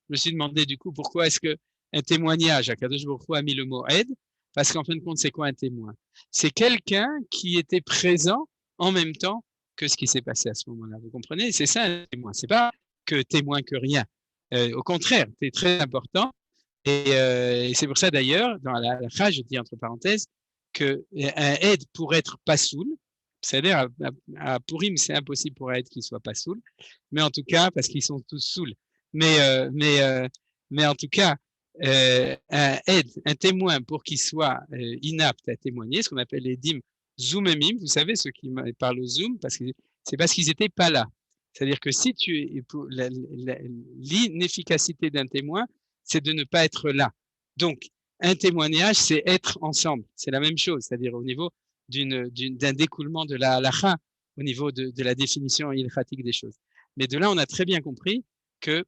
me suis demandé du coup, pourquoi est-ce qu'un témoignage, Akadosh Baruch Hu a mis le mot aide, parce qu'en fin de compte, c'est quoi un témoin? C'est quelqu'un qui était présent en même temps que ce qui s'est passé à ce moment-là. Vous comprenez? C'est ça un témoin. C'est pas que témoin que rien. Au contraire, c'est très important. Et c'est pour ça d'ailleurs, dans la phrase, je dis entre parenthèses, qu'un aide pour être pas saoul, c'est-à-dire à Purim, c'est impossible pour un aide qu'il soit pas saoul, mais en tout cas, parce qu'ils sont tous saouls. Mais en tout cas, un aide, un témoin pour qu'il soit inapte à témoigner, ce qu'on appelle les dîmes zoomemim, vous savez, ceux qui parlent au zoom, c'est parce qu'ils n'étaient pas là. C'est-à-dire que si l'inefficacité d'un témoin, c'est de ne pas être là. Donc, un témoignage, c'est être ensemble. C'est la même chose, c'est-à-dire au niveau d'un découlement de la halacha, au niveau de la définition ilchatique des choses. Mais de là, on a très bien compris que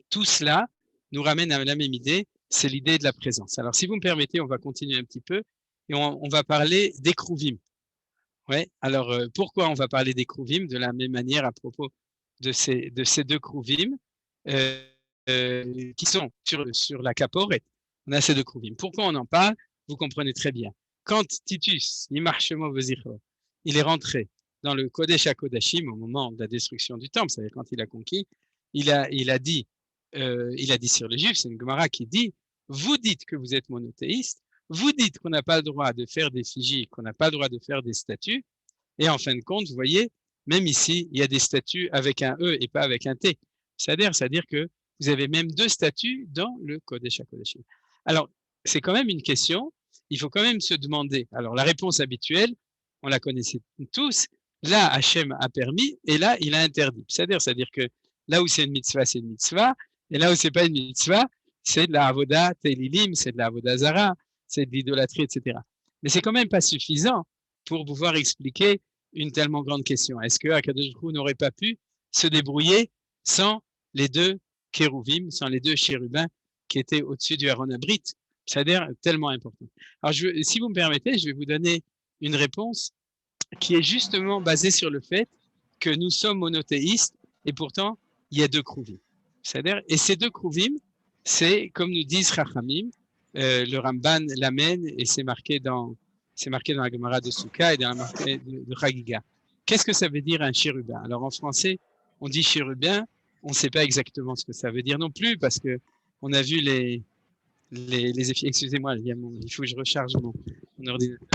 tout cela nous ramène à la même idée, c'est l'idée de la présence. Alors, si vous me permettez, on va continuer un petit peu et on va parler d'Ekruvim. Ouais. Alors, pourquoi on va parler d'Ekruvim de la même manière à propos de ces deux Kruvim qui sont sur la Kaporet. On a ces deux Kruvim. Pourquoi on en parle? Vous comprenez très bien. Quand Titus, il est rentré dans le Kodesh HaKodashim au moment de la destruction du temple, c'est-à-dire quand il a conquis, il a dit sur les Juifs, c'est une Gemara qui dit, vous dites que vous êtes monothéiste, vous dites qu'on n'a pas le droit de faire des figies, qu'on n'a pas le droit de faire des statues, et en fin de compte, vous voyez, même ici, il y a des statues avec un E et pas avec un T. C'est-à-dire que vous avez même deux statues dans le Kodesh HaKodashim. Alors, c'est quand même une question, il faut quand même se demander. Alors, la réponse habituelle, on la connaissait tous, là, Hachem a permis, et là, il a interdit. C'est-à-dire que là où c'est une mitzvah, et là où c'est pas une mitzvah, c'est de la avoda telilim, c'est de la avoda zara, c'est de l'idolâtrie, etc. Mais c'est quand même pas suffisant pour pouvoir expliquer une tellement grande question. Est-ce que Akadosh Baruch Hu n'aurait pas pu se débrouiller sans les deux kérouvim, sans les deux chérubins qui étaient au-dessus du Aaron Abrit? C'est-à-dire tellement important. Alors, si vous me permettez, je vais vous donner une réponse qui est justement basée sur le fait que nous sommes monothéistes et pourtant, il y a deux Kruvim. C'est-à-dire, et ces deux Kruvim, c'est comme nous disent Chachamim, le Ramban l'amène et c'est marqué dans la Gemara de Souka et dans la marqué de Chagiga. Qu'est-ce que ça veut dire un chérubin? Alors en français, on dit chérubin, on ne sait pas exactement ce que ça veut dire non plus parce que on a vu les effets. Excusez-moi, il faut que je recharge mon ordinateur.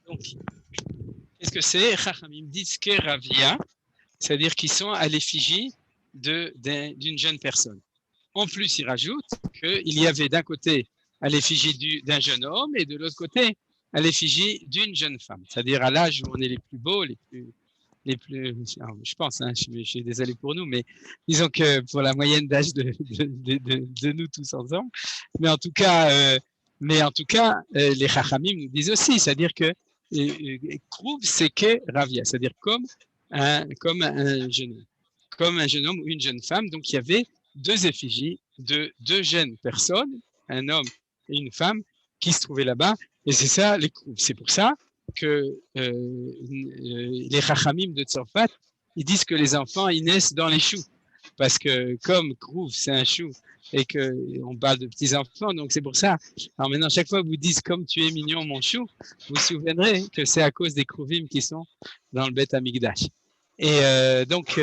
Donc, qu'est-ce que c'est? Chachamim disent Keravia, c'est-à-dire qu'ils sont à l'effigie d'une jeune personne. En plus, ils rajoutent qu'il y avait d'un côté à l'effigie d'un jeune homme et de l'autre côté à l'effigie d'une jeune femme, c'est-à-dire à l'âge où on est les plus beaux, les plus alors, je pense, hein, je suis désolé pour nous, mais disons que pour la moyenne d'âge de nous tous ensemble, mais en tout cas, les Chachamim nous disent aussi, c'est-à-dire que Kruv, c'est que Ravia, c'est-à-dire comme un jeune homme ou une jeune femme. Donc, il y avait deux effigies de deux jeunes personnes, un homme et une femme, qui se trouvaient là-bas. Et c'est ça, les Kruv. C'est pour ça que les Chachamim de Tzorfat, ils disent que les enfants, ils naissent dans les choux. Parce que comme Kruv, c'est un chou, et qu'on parle de petits-enfants, donc c'est pour ça. Alors maintenant, chaque fois que vous dites « comme tu es mignon, mon chou », vous vous souviendrez que c'est à cause des Kruvim qui sont dans le Beth Amikdash. Et donc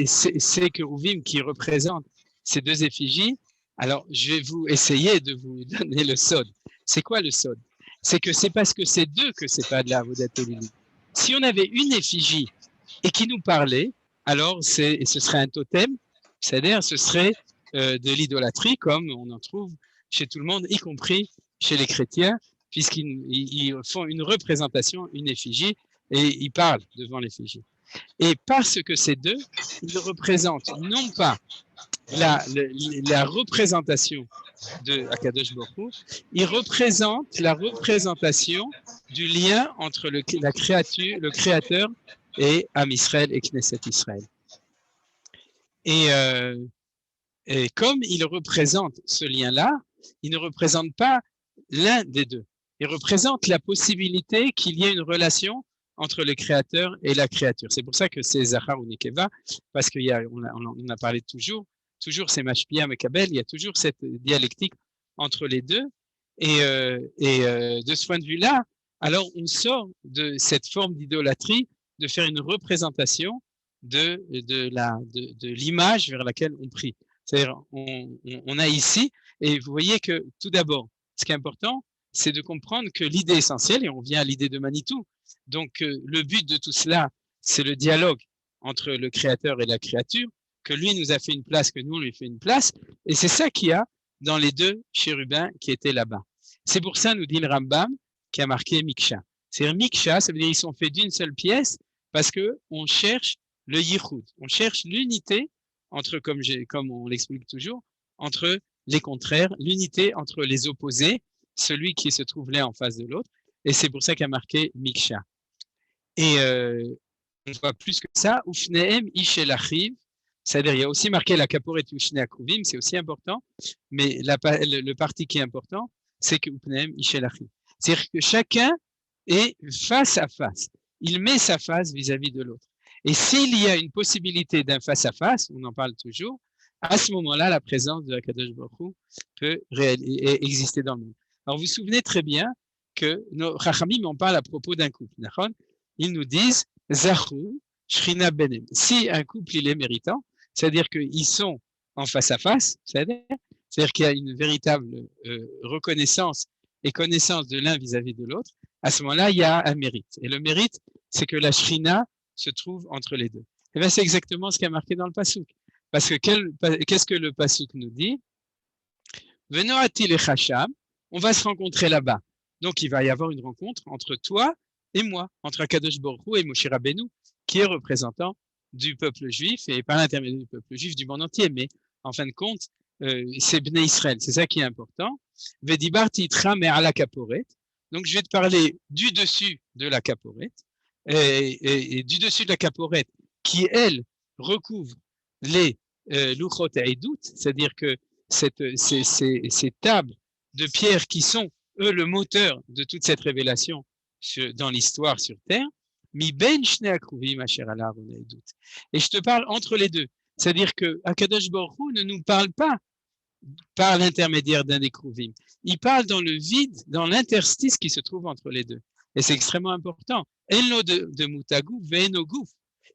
ces Kruvim qui représentent ces deux effigies, alors je vais essayer de vous donner le sod. C'est quoi le sod? C'est que c'est parce que c'est deux que c'est pas de la avodat telilim. Si on avait une effigie et qui nous parlait, alors ce serait un totem, c'est-à-dire ce serait de l'idolâtrie comme on en trouve chez tout le monde, y compris chez les chrétiens, puisqu'ils font une représentation, une effigie, et ils parlent devant l'effigie. Et parce que ces deux, ils représentent non pas la représentation de Akadosh Baruch Hu, ils représentent la représentation du lien entre le créateur et Am Israël et Knesset Israël. Et comme ils représentent ce lien-là, ils ne représentent pas l'un des deux. Ils représentent la possibilité qu'il y ait une relation entre le créateur et la créature. C'est pour ça que c'est Zachar ou Nekeva, parce qu'on a parlé toujours c'est Mashpia Mekabel, il y a toujours cette dialectique entre les deux. Et de ce point de vue-là, alors on sort de cette forme d'idolâtrie, de faire une représentation de l'image vers laquelle on prie. C'est-à-dire, on a ici, et vous voyez que tout d'abord, ce qui est important, c'est de comprendre que l'idée essentielle, et on vient à l'idée de Manitou, donc le but de tout cela, c'est le dialogue entre le créateur et la créature, que lui nous a fait une place, que nous on lui fait une place, et c'est ça qu'il y a dans les deux chérubins qui étaient là-bas. C'est pour ça, nous dit le Rambam, qui a marqué Miksha. C'est-à-dire Miksha, ça veut dire qu'ils sont faits d'une seule pièce, parce que on cherche le yichud, on cherche l'unité entre, comme on l'explique toujours, entre les contraires, l'unité entre les opposés, celui qui se trouve l'un en face de l'autre, et c'est pour ça qu'il a marqué Miksha. Et on voit plus que ça, Ufnehem Ishel Achiv, c'est-à-dire il y a aussi marqué la Kaporet Ushne Akruvim, c'est aussi important, mais le parti qui est important, c'est que Ufnehem Ishel Achiv. C'est-à-dire que chacun est face à face, il met sa face vis-à-vis de l'autre. Et s'il y a une possibilité d'un face-à-face, on en parle toujours, à ce moment-là, la présence de Akadosh Baruch Hu peut exister dans le monde. Alors, vous vous souvenez très bien que nos Chachamim en parlent à propos d'un couple. Ils nous disent Zahu, Shrina Benem. Si un couple il est méritant, c'est-à-dire qu'ils sont en face-à-face, c'est-à-dire qu'il y a une véritable reconnaissance et connaissance de l'un vis-à-vis de l'autre, à ce moment-là, il y a un mérite. Et le mérite, c'est que la Shrina se trouve entre les deux. Et bien, c'est exactement ce qui est marqué dans le Passouk. Parce que qu'est-ce que le Passouk nous dit? Venoati le Chacham, on va se rencontrer là-bas. Donc, il va y avoir une rencontre entre toi et moi, entre Akadosh Baruch Hu et Moshe Rabbeinu, qui est représentant du peuple juif, et par l'intermédiaire du peuple juif du monde entier. Mais en fin de compte, c'est Bnei Israël, c'est ça qui est important. Vedibarti itra me'ala kaporet. Donc, je vais te parler du dessus de la kaporet. Et du dessus de la caporette, qui, elle, recouvre les luchot ha'edut, c'est-à-dire que ces tables de pierre qui sont, eux, le moteur de toute cette révélation dans l'histoire sur Terre, mi ben shnei akruvim asher ala aron ha'edut. Et je te parle entre les deux, c'est-à-dire que Akadosh Baruch Hu ne nous parle pas par l'intermédiaire d'un des kruvim, il parle dans le vide, dans l'interstice qui se trouve entre les deux. Et c'est extrêmement important. Elno de mutagou, ve'eno gouf.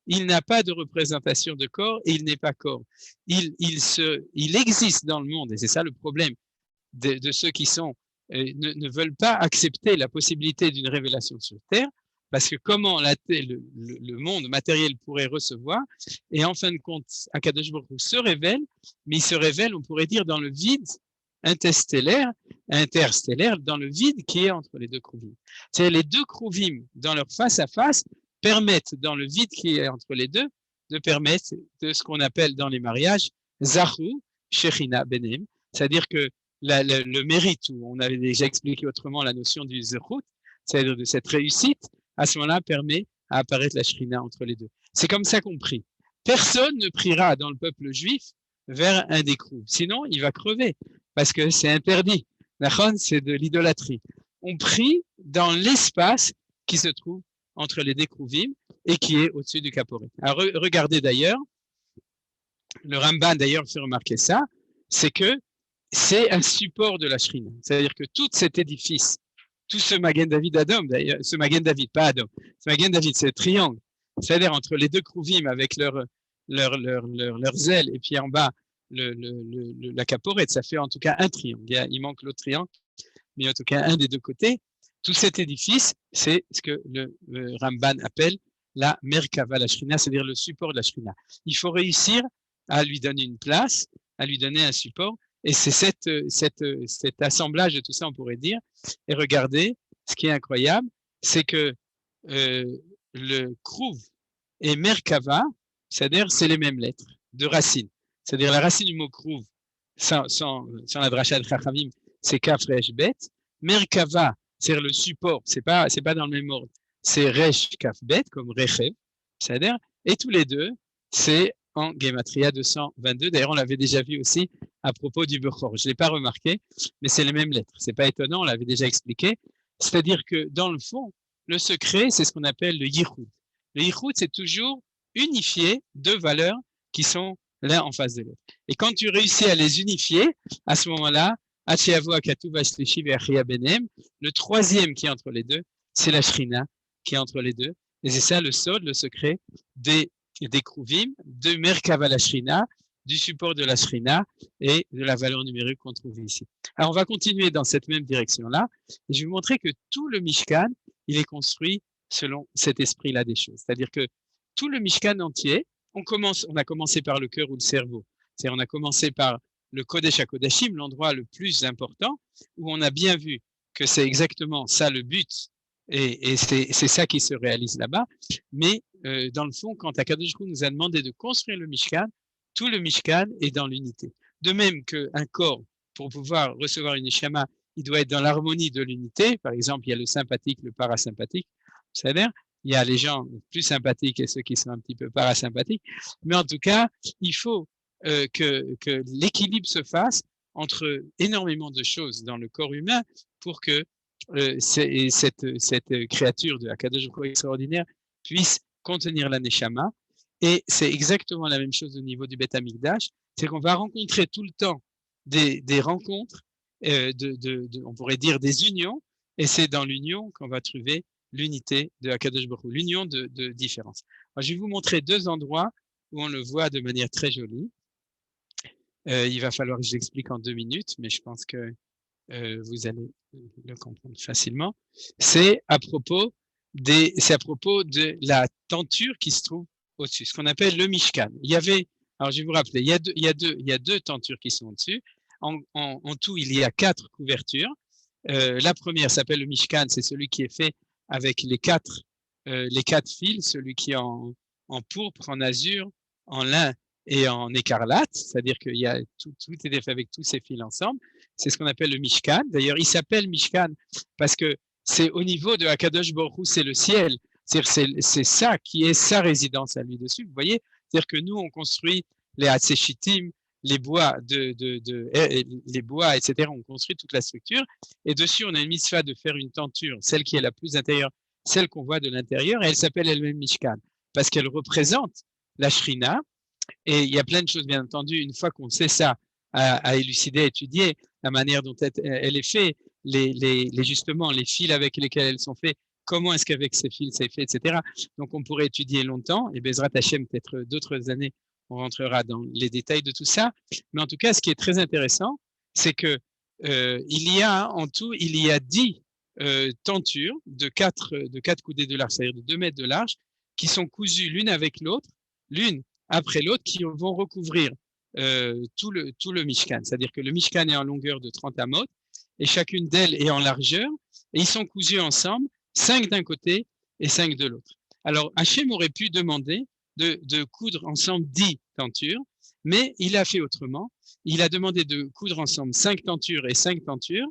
Il n'a pas de représentation de corps et il n'est pas corps. Il existe dans le monde, et c'est ça le problème de ceux qui ne veulent pas accepter la possibilité d'une révélation sur Terre, parce que comment le monde matériel pourrait recevoir, et en fin de compte, Akadosh Baruch Hu se révèle, mais il se révèle, on pourrait dire, dans le vide interstellaire, dans le vide qui est entre les deux kruvim. C'est les deux kruvim dans leur face-à-face permettent, dans le vide qui est entre les deux, de permettre de ce qu'on appelle dans les mariages Zahu Shechina Benem, c'est-à-dire que le mérite, où on avait déjà expliqué autrement la notion du Zechut, c'est-à-dire de cette réussite, à ce moment-là permet à apparaître la Shrina entre les deux. C'est comme ça qu'on prie. Personne ne priera dans le peuple juif vers un des kruvim, sinon il va crever, parce que c'est interdit. C'est de l'idolâtrie. On prie dans l'espace qui se trouve entre les deux kruvim et qui est au-dessus du caporet. Alors regardez d'ailleurs, le Ramban d'ailleurs fait remarquer ça, c'est que c'est un support de la Shrina. C'est-à-dire que tout cet édifice, tout ce Magen David Adom, d'ailleurs, ce Magen David, pas Adom, ce Magen David, c'est le triangle, c'est-à-dire entre les deux kruvim avec leurs ailes et puis en bas la caporette, ça fait en tout cas un triangle. Il manque l'autre triangle, mais en tout cas un des deux côtés. Tout cet édifice, c'est ce que le Ramban appelle la Merkava, la Shrina, c'est-à-dire le support de la Shrina. Il faut réussir à lui donner une place, à lui donner un support, Et c'est cet assemblage de tout ça, on pourrait dire. Et regardez, ce qui est incroyable, c'est que le Kruv et Merkava, c'est-à-dire c'est les mêmes lettres de racine. C'est-à-dire la racine du mot Kruv, sans la dracha de Chachamim, c'est Kaf Resh Bet. Merkava, c'est le support, c'est pas dans le même ordre. C'est Resh Kaf Bet, comme Rechev, c'est-à-dire, et tous les deux, c'est en Gematria 222. D'ailleurs, on l'avait déjà vu aussi à propos du Bechor. Je ne l'ai pas remarqué, mais c'est les mêmes lettres. C'est pas étonnant, on l'avait déjà expliqué. C'est-à-dire que dans le fond, le secret, c'est ce qu'on appelle le Yichud. Le Yichud, c'est toujours unifier deux valeurs qui sont l'un en face de l'autre. Et quand tu réussis à les unifier, à ce moment-là, le troisième qui est entre les deux, c'est la Shrina qui est entre les deux. Et c'est ça le sod, le secret des Kruvim, de Merkava la Shrina, du support de la Shrina et de la valeur numérique qu'on trouve ici. Alors, on va continuer dans cette même direction-là. Et je vais vous montrer que tout le Mishkan, il est construit selon cet esprit-là des choses. C'est-à-dire que tout le Mishkan entier, on a commencé par le cœur ou le cerveau. C'est-à-dire, on a commencé par le Kodesh HaKodashim, l'endroit le plus important, où on a bien vu que c'est exactement ça le but, et c'est ça qui se réalise là-bas. Mais dans le fond, quand Akadosh Baruch Hu nous a demandé de construire le Mishkan, tout le Mishkan est dans l'unité. De même qu'un corps, pour pouvoir recevoir une neshama, il doit être dans l'harmonie de l'unité. Par exemple, il y a le sympathique, le parasympathique. C'est-à-dire, il y a les gens plus sympathiques et ceux qui sont un petit peu parasympathiques. Mais en tout cas, il faut que l'équilibre se fasse entre énormément de choses dans le corps humain pour que cette créature de Akadosh Baruch Hu extraordinaire puisse contenir la neshama. Et c'est exactement la même chose au niveau du Beth Amikdash, c'est qu'on va rencontrer tout le temps des rencontres, on pourrait dire des unions, et c'est dans l'union qu'on va trouver l'unité de Akadosh Baruch Hu, l'union de différence. Alors, je vais vous montrer deux endroits où on le voit de manière très jolie. Il va falloir que je l'explique en 2 minutes, mais je pense que vous allez le comprendre facilement. C'est à propos de la tenture qui se trouve au-dessus, ce qu'on appelle le Mishkan. Alors je vais vous rappeler, il y a deux tentures qui sont au-dessus. En tout, il y a 4 couvertures. La première s'appelle le Mishkan, c'est celui qui est fait avec les quatre fils, celui qui est en pourpre, en azur, en lin et en écarlate, c'est-à-dire qu'il y a tout est fait avec tous ces fils ensemble. C'est ce qu'on appelle le Mishkan. D'ailleurs, il s'appelle Mishkan parce que c'est au niveau de Akadosh Baruch Hu, c'est le ciel. C'est ça qui est sa résidence à lui dessus. Vous voyez, c'est-à-dire que nous, on construit les Hatzeshitim, les bois les bois, etc. On construit toute la structure et dessus, on a une mitzvah de faire une tenture, celle qui est la plus intérieure, celle qu'on voit de l'intérieur, et elle s'appelle elle-même Mishkan parce qu'elle représente la Shrina. Et il y a plein de choses, bien entendu, une fois qu'on sait ça, à élucider, à étudier la manière dont elle est faite, justement, les fils avec lesquels elles sont faites, comment est-ce qu'avec ces fils c'est fait, etc. Donc, on pourrait étudier longtemps, et Bezrat Hashem, peut-être d'autres années, on rentrera dans les détails de tout ça. Mais en tout cas, ce qui est très intéressant, c'est que en tout, il y a 10 tentures de 4 coudées de large, c'est-à-dire de 2 mètres de large, qui sont cousues l'une avec l'autre, l'une après l'autre, qui vont recouvrir tout le Mishkan. C'est-à-dire que le Mishkan est en longueur de 30 amot et chacune d'elles est en largeur, et ils sont cousus ensemble, 5 d'un côté et 5 de l'autre. Alors, Hachem aurait pu demander de coudre ensemble 10 tentures, mais il a fait autrement. Il a demandé de coudre ensemble 5 tentures et 5 tentures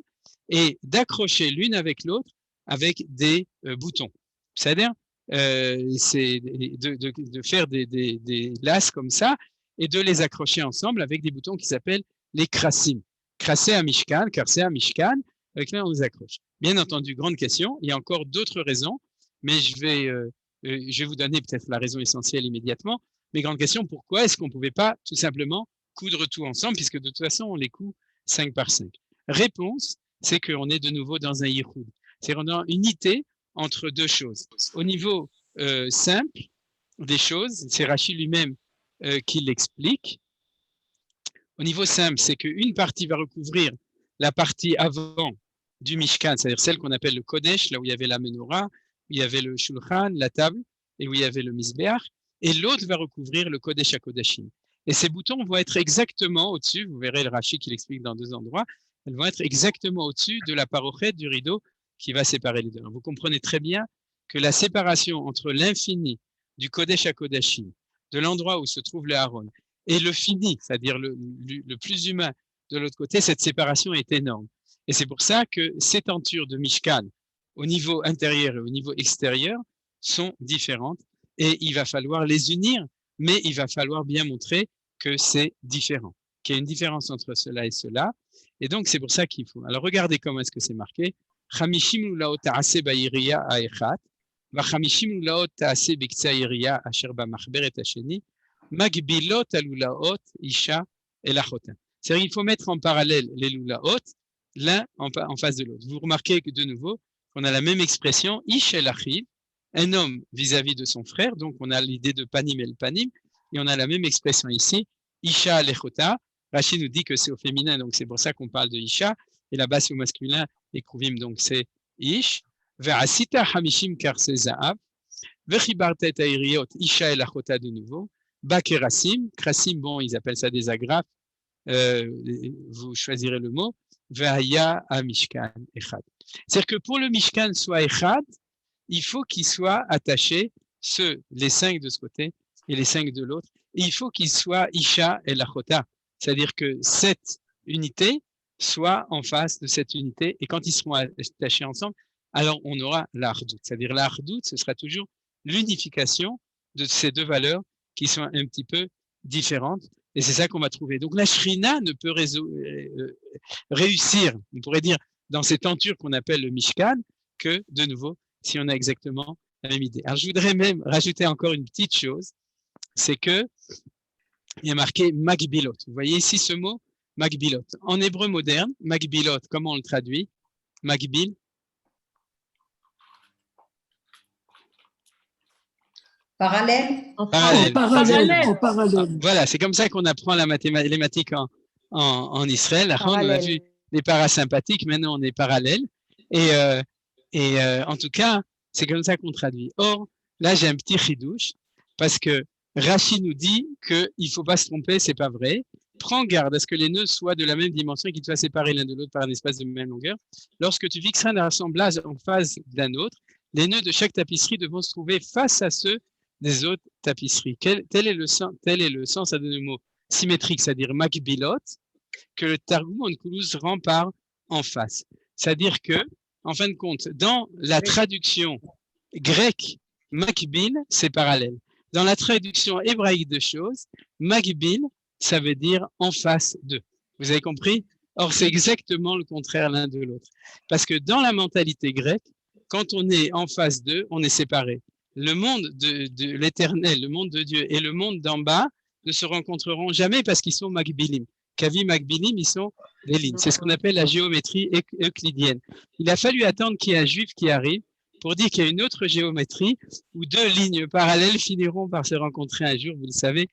et d'accrocher l'une avec l'autre avec des boutons. C'est-à-dire c'est de faire des laces comme ça et de les accrocher ensemble avec des boutons qui s'appellent les krasim. Krassé à Mishkan, avec là on les accroche. Bien entendu, grande question, il y a encore d'autres raisons, mais je vais vous donner peut-être la raison essentielle immédiatement. Mais grande question, pourquoi est-ce qu'on ne pouvait pas tout simplement coudre tout ensemble, puisque de toute façon on les coud 5 par 5. Réponse, c'est qu'on est de nouveau dans un yichud. C'est-à-dire qu'on a une unité entre deux choses. Au niveau simple des choses, c'est Rachid lui-même qui l'explique. Au niveau simple, c'est qu'une partie va recouvrir la partie avant du Mishkan, c'est-à-dire celle qu'on appelle le Kodesh, là où il y avait la menorah, où il y avait le Shulchan, la table, et où il y avait le Mizbeach, et l'autre va recouvrir le Kodesh HaKodashim. Et ces boutons vont être exactement au-dessus, vous verrez le Rashi qui l'explique dans 2 endroits, elles vont être exactement au-dessus de la parochette du rideau qui va séparer les deux. Alors, vous comprenez très bien que la séparation entre l'infini du Kodesh à Kodashim, de l'endroit où se trouve le Aaron, et le fini, c'est-à-dire le plus humain de l'autre côté, cette séparation est énorme. Et c'est pour ça que ces tentures de Mishkan, au niveau intérieur et au niveau extérieur, sont différentes et il va falloir les unir, mais il va falloir bien montrer que c'est différent, qu'il y a une différence entre cela et cela. Et donc, c'est pour ça qu'il faut. Alors, regardez comment est-ce que c'est marqué. Chamishim lulaot ta'aseh ba'iriya ha'echat, v'chamishim lulaot ta'aseh b'ktseh ha'iriya asher ba'machberet hasheni, magbilot alulaot isha el achotin. C'est-à-dire qu'il faut mettre en parallèle les lulaot, l'un en face de l'autre. Vous remarquez que de nouveau, on a la même expression, ish el achiv, un homme vis-à-vis de son frère, donc on a l'idée de panim el panim, et on a la même expression ici, isha lechota. Rachid nous dit que c'est au féminin, donc c'est pour ça qu'on parle de isha, et là-bas c'est au masculin, et kruvim, donc c'est ish. Ve'asita hamishim karse za'av, ve'chibarta et ha'iriot, isha el achota de nouveau, bakerasim, krasim, bon, ils appellent ça des agrafes, vous choisirez le mot, ve'aya a mishkan echad. C'est-à-dire que pour le mishkan soit echad, il faut qu'il soit attaché, les 5 de ce côté et les 5 de l'autre, et il faut qu'il soit isha et lachota, c'est-à-dire que cette unité soit en face de cette unité, et quand ils seront attachés ensemble, alors on aura l'hardout, c'est-à-dire l'hardout, ce sera toujours l'unification de ces 2 valeurs qui sont un petit peu différentes, et c'est ça qu'on va trouver. Donc la shrina ne peut réussir, on pourrait dire, dans ces tentures qu'on appelle le mishkan, que de nouveau, si on a exactement la même idée. Alors, je voudrais même rajouter encore une petite chose, c'est que il y a marqué magbilot. Vous voyez ici ce mot, magbilot. En hébreu moderne, magbilot, comment on le traduit? Magbil. Parallèle. Parallèle. Voilà, c'est comme ça qu'on apprend les mathématiques en Israël. On a vu les parasympathiques, maintenant on est parallèle. Et en tout cas, c'est comme ça qu'on traduit. Or, là, j'ai un petit chidouche, parce que Rashi nous dit qu'il ne faut pas se tromper, c'est pas vrai. Prends garde à ce que les nœuds soient de la même dimension et qu'ils soient séparés l'un de l'autre par un espace de même longueur. Lorsque tu fixeras un assemblage en phase d'un autre, les nœuds de chaque tapisserie devront se trouver face à ceux des autres tapisseries. Tel est le sens à donner le mot symétrique, c'est-à-dire makbilot, que le Targum Onkelos rend par en face. C'est-à-dire que, en fin de compte, dans la traduction grecque, makbil, c'est parallèle. Dans la traduction hébraïque de choses, makbil, ça veut dire en face de. Vous avez compris? Or, c'est exactement le contraire l'un de l'autre. Parce que dans la mentalité grecque, quand on est en face d'eux, on est séparés. Le monde de l'éternel, le monde de Dieu et le monde d'en bas ne se rencontreront jamais parce qu'ils sont makbilim. Kavi makbilim, ils sont des lignes. C'est ce qu'on appelle la géométrie euclidienne. Il a fallu attendre qu'il y ait un juif qui arrive pour dire qu'il y a une autre géométrie où 2 lignes parallèles finiront par se rencontrer un jour. Vous le savez,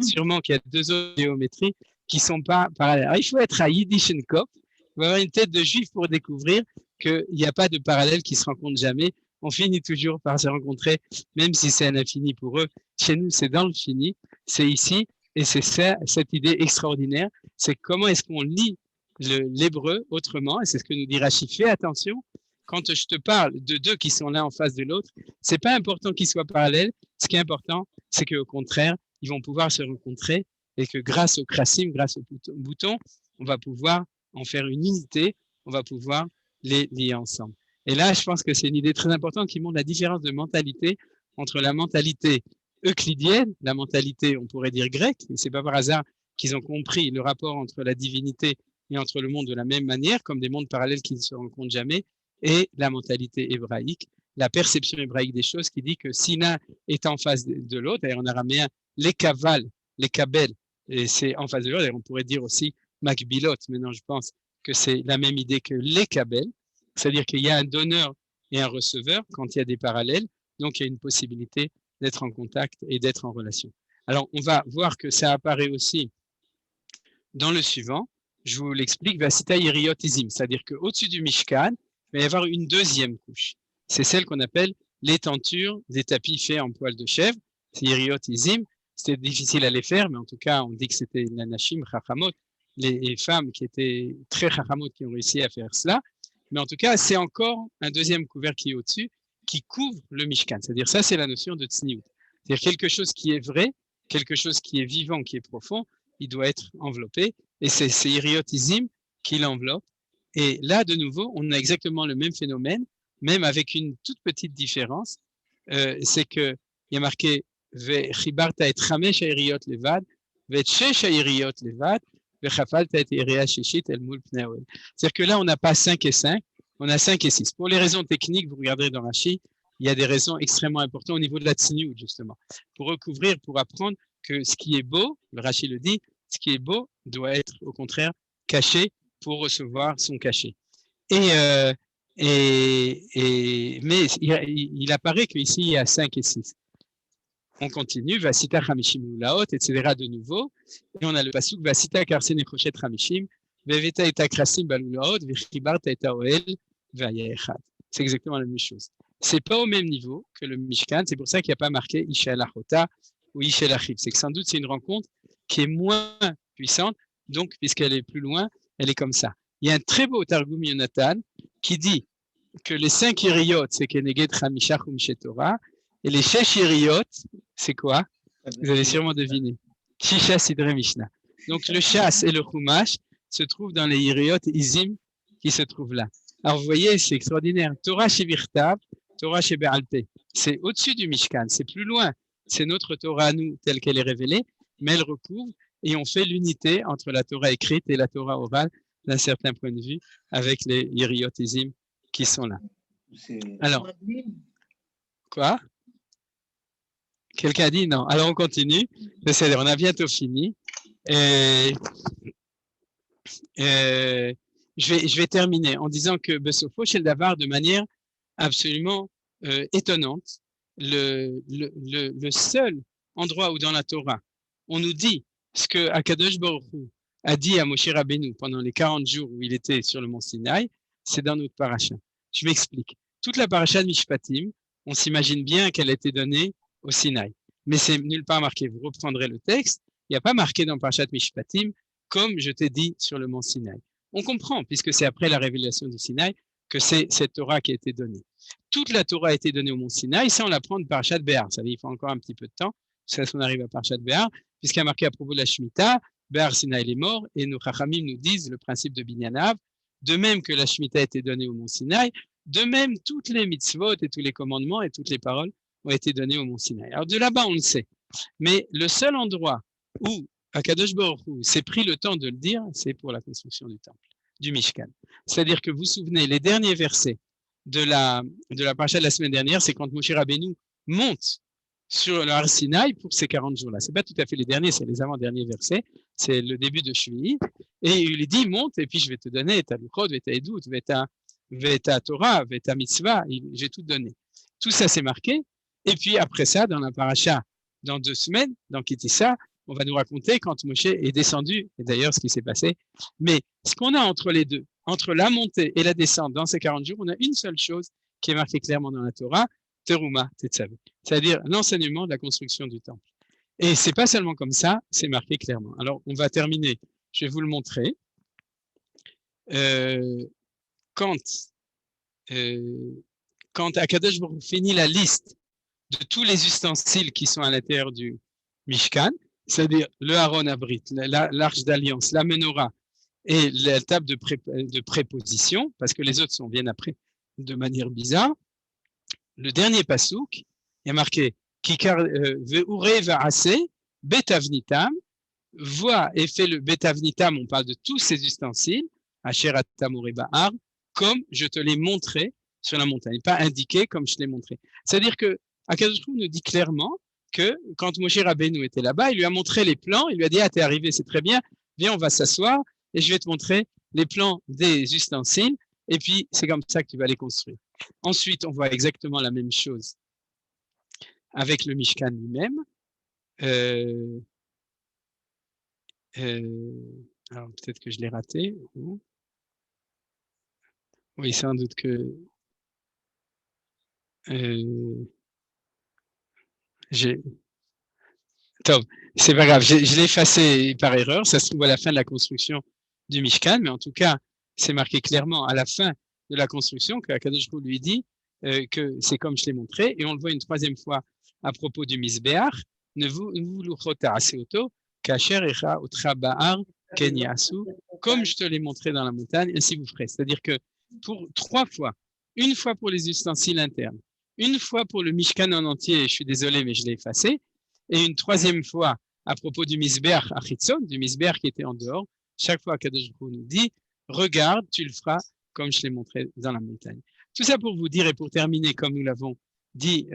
sûrement qu'il y a 2 autres géométries qui ne sont pas parallèles. Alors, il faut être à Yiddishenkopf, il faut avoir une tête de juif pour découvrir qu'il n'y a pas de parallèle qui se rencontre jamais. On finit toujours par se rencontrer, même si c'est un infini pour eux. Chez nous, c'est dans le fini, c'est ici, et c'est ça, cette idée extraordinaire, c'est comment est-ce qu'on lit l'hébreu autrement, et c'est ce que nous dit Rashi. Fais attention, quand je te parle de 2 qui sont l'un en face de l'autre, c'est pas important qu'ils soient parallèles, ce qui est important, c'est qu'au contraire, ils vont pouvoir se rencontrer, et que grâce au krasim, grâce au bouton, on va pouvoir en faire une unité, on va pouvoir les lier ensemble. Et là, je pense que c'est une idée très importante qui montre la différence de mentalité entre la mentalité euclidienne, la mentalité, on pourrait dire grecque, et c'est pas par hasard qu'ils ont compris le rapport entre la divinité et entre le monde de la même manière, comme des mondes parallèles qui ne se rencontrent jamais, et la mentalité hébraïque, la perception hébraïque des choses qui dit que si l'un est en face de l'autre, et en araméen, les kaval, les kabel, et c'est en face de l'autre, et on pourrait dire aussi makbilot, maintenant je pense que c'est la même idée que les kabel, c'est-à-dire qu'il y a un donneur et un receveur quand il y a des parallèles, donc il y a une possibilité d'être en contact et d'être en relation. Alors, on va voir que ça apparaît aussi dans le suivant. Je vous l'explique, Vasita Yeriotizim, c'est-à-dire qu'au-dessus du Mishkan, il va y avoir une 2e couche. C'est celle qu'on appelle les tentures des tapis faits en poil de chèvre, c'est Yeriotizim. c'était difficile à les faire, mais en tout cas, on dit que c'était les Nashim Chachamot, les femmes qui étaient très Chachamot qui ont réussi à faire cela. Mais en tout cas, c'est encore un deuxième couvercle qui est au-dessus, qui couvre le Mishkan. C'est-à-dire, ça, c'est la notion de Tzniut. C'est-à-dire quelque chose qui est vrai, quelque chose qui est vivant, qui est profond, il doit être enveloppé. Et c'est Iriotizim qui l'enveloppe. Et là, de nouveau, on a exactement le même phénomène, même avec une toute petite différence. C'est qu'il y a marqué Vechibarta et Chamesh Iriot Levad, Vechesh Iriot Levad, Vechafalta et Iria Shishit El Mul Pnei Oel. C'est-à-dire que là, on n'a pas 5 et 5, on a 5 et 6. Pour les raisons techniques, vous regarderez dans Rashi, il y a des raisons extrêmement importantes au niveau de la tsniout, justement, pour recouvrir, pour apprendre que ce qui est beau, le Rashi le dit, ce qui est beau doit être au contraire caché pour recevoir son cachet. Mais il apparaît qu'ici, il y a 5 et 6. On continue, Vasita Hamishim Laot, etc. de nouveau. Et on a le pasuk, Vasita Karsen Echochet Hamishim, Veveta et Akrasim Balulaot, Vichibarta et Oel, Vayechad. C'est exactement la même chose. C'est pas au même niveau que le Mishkan, c'est pour ça qu'il n'y a pas marqué Ishel Achota ou Ishel Achib. C'est que sans doute c'est une rencontre qui est moins puissante, donc puisqu'elle est plus loin, elle est comme ça. Il y a un très beau Targum Yonatan qui dit que les 5 Iriot, c'est Keneged Chamishach ou Mishetorah, et les 6 Iriot, c'est quoi? Vous allez sûrement deviner. Shisha Sidre Mishnah. Donc le Shas et le Chumash se trouvent dans les Iriot Izim qui se trouvent là. Alors vous voyez, c'est extraordinaire. Torah chez Birtav, Torah chez Be'alpeh. C'est au-dessus du Mishkan, c'est plus loin. C'est notre Torah à nous, telle qu'elle est révélée, mais elle recouvre et on fait l'unité entre la Torah écrite et la Torah orale d'un certain point de vue avec les Iriot Izim qui sont là. Alors, quoi? Quelqu'un a dit non. Alors on continue. C'est-à-dire, on a bientôt fini. Je vais terminer en disant que Besofo chez le Davar, de manière absolument étonnante, le seul endroit où dans la Torah, on nous dit ce que Akadosh Baruch Hu a dit à Moshe Rabbeinu pendant les 40 jours où il était sur le mont Sinaï, c'est dans notre paracha. Je m'explique. Toute la paracha de Mishpatim, on s'imagine bien qu'elle a été donnée au Sinaï. Mais c'est nulle part marqué. Vous reprendrez le texte. Il n'y a pas marqué dans Parashat Mishpatim, comme je t'ai dit sur le mont Sinaï. On comprend, puisque c'est après la révélation du Sinaï, que c'est cette Torah qui a été donnée. Toute la Torah a été donnée au mont Sinaï, ça on l'apprend de Parashat Béar. Ça veut dire qu'il faut encore un petit peu de temps, jusqu'à ce qu'on arrive à Parashat Béar, puisqu'il y a marqué à propos de la Shemitah, Béar Sinaï est mort, et nos Chachamim nous disent le principe de Binyanav, de même que la Shemitah a été donnée au mont Sinaï, de même toutes les mitzvot et tous les commandements et toutes les paroles ont été données au mont Sinaï. Alors de là-bas on le sait, mais le seul endroit où Akadosh Baruch Hu s'est pris le temps de le dire, c'est pour la construction du temple, du Mishkan. C'est-à-dire que vous vous souvenez, les derniers versets de la paracha de la semaine dernière, c'est quand Moshe Rabbeinu monte sur le Har Sinaï pour ces 40 jours-là. C'est pas tout à fait les derniers, c'est les avant-derniers versets. C'est le début de Shvi'i. Et il lui dit, monte, et puis je vais te donner ta Luchot, ta Edut, ta Torah, ta Mitzvah. J'ai tout donné. Tout ça, c'est marqué. Et puis après ça, dans la paracha, dans 2 semaines, dans Kitissa, on va nous raconter quand Moshe est descendu, et d'ailleurs ce qui s'est passé. Mais ce qu'on a entre les deux, entre la montée et la descente dans ces 40 jours, on a une seule chose qui est marquée clairement dans la Torah, Teruma Tetzavé, c'est-à-dire l'enseignement de la construction du temple. Et c'est pas seulement comme ça, c'est marqué clairement. Alors on va terminer, je vais vous le montrer. Quand Akadosh Baruch Hu finit la liste de tous les ustensiles qui sont à l'intérieur du Mishkan, c'est-à-dire le Aaron Abrit, l'arche d'alliance, la menorah et la table de préposition, parce que les autres viennent après de manière bizarre. Le dernier pasouk, il y a marqué Kikar ve'ure va'ase betavnitam, vois et fais le betavnitam, on parle de tous ces ustensiles, Asheratam Ba'ar, comme je te l'ai montré sur la montagne, pas indiqué comme je te l'ai montré. C'est-à-dire que Akadosh Baruch Hu nous dit clairement que quand Moshe Rabbeinu était là-bas, il lui a montré les plans, il lui a dit, ah, t'es arrivé, c'est très bien, viens, on va s'asseoir, et je vais te montrer les plans des ustensiles, et puis c'est comme ça que tu vas les construire. Ensuite, on voit exactement la même chose avec le Mishkan lui-même. Alors peut-être que je l'ai raté. Oui, sans doute que j'ai... Top. C'est pas grave, je l'ai effacé par erreur. Ça se trouve à la fin de la construction du Mishkan, mais en tout cas, c'est marqué clairement à la fin de la construction que Akadosh Baruch Hu lui dit que c'est comme je l'ai montré, et on le voit une troisième fois à propos du Misbéach, ne vous luchota aseoto, kasher echa otra ba'ar ken yasu, comme je te l'ai montré dans la montagne, ainsi vous ferez. C'est-à-dire que pour 3 fois, une fois pour les ustensiles internes, une fois pour le Mishkan en entier, je suis désolé, mais je l'ai effacé, et une troisième fois à propos du Misbéach Achitzon, du Misbéach qui était en dehors, chaque fois qu'Akadosh Baruch Hu nous dit, regarde, tu le feras comme je l'ai montré dans la montagne. Tout ça pour vous dire et pour terminer, comme nous l'avons dit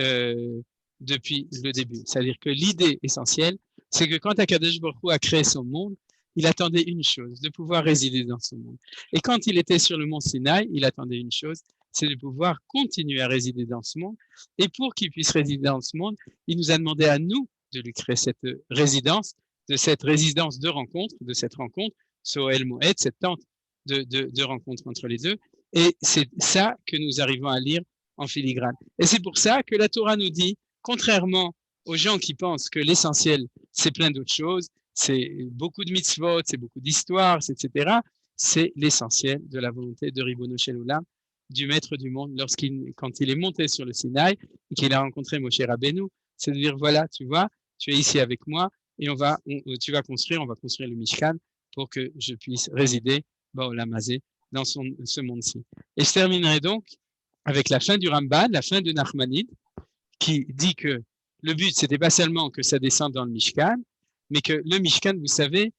depuis le début, c'est-à-dire que l'idée essentielle, c'est que quand Akadosh Baruch Hu a créé son monde, il attendait une chose, de pouvoir résider dans ce monde. Et quand il était sur le mont Sinaï, il attendait une chose, c'est de pouvoir continuer à résider dans ce monde. Et pour qu'il puisse résider dans ce monde, il nous a demandé à nous de lui créer cette résidence, de rencontre, de cette rencontre, Soel Moed, cette tente de rencontre entre les deux. Et c'est ça que nous arrivons à lire en filigrane. Et c'est pour ça que la Torah nous dit, contrairement aux gens qui pensent que l'essentiel, c'est plein d'autres choses, c'est beaucoup de mitzvot, c'est beaucoup d'histoires, etc. C'est l'essentiel de la volonté de Ribono Shel Olam, du maître du monde, quand il est monté sur le Sinaï et qu'il a rencontré Moshe Rabbeinu, c'est de dire, voilà, tu vois, tu es ici avec moi et on va construire le Mishkan pour que je puisse résider Ba'olam Hazé, dans ce monde-ci. Et je terminerai donc avec la fin du Ramban, la fin de Nachmanide, qui dit que le but, c'était pas seulement que ça descende dans le Mishkan, mais que le Mishkan, vous savez,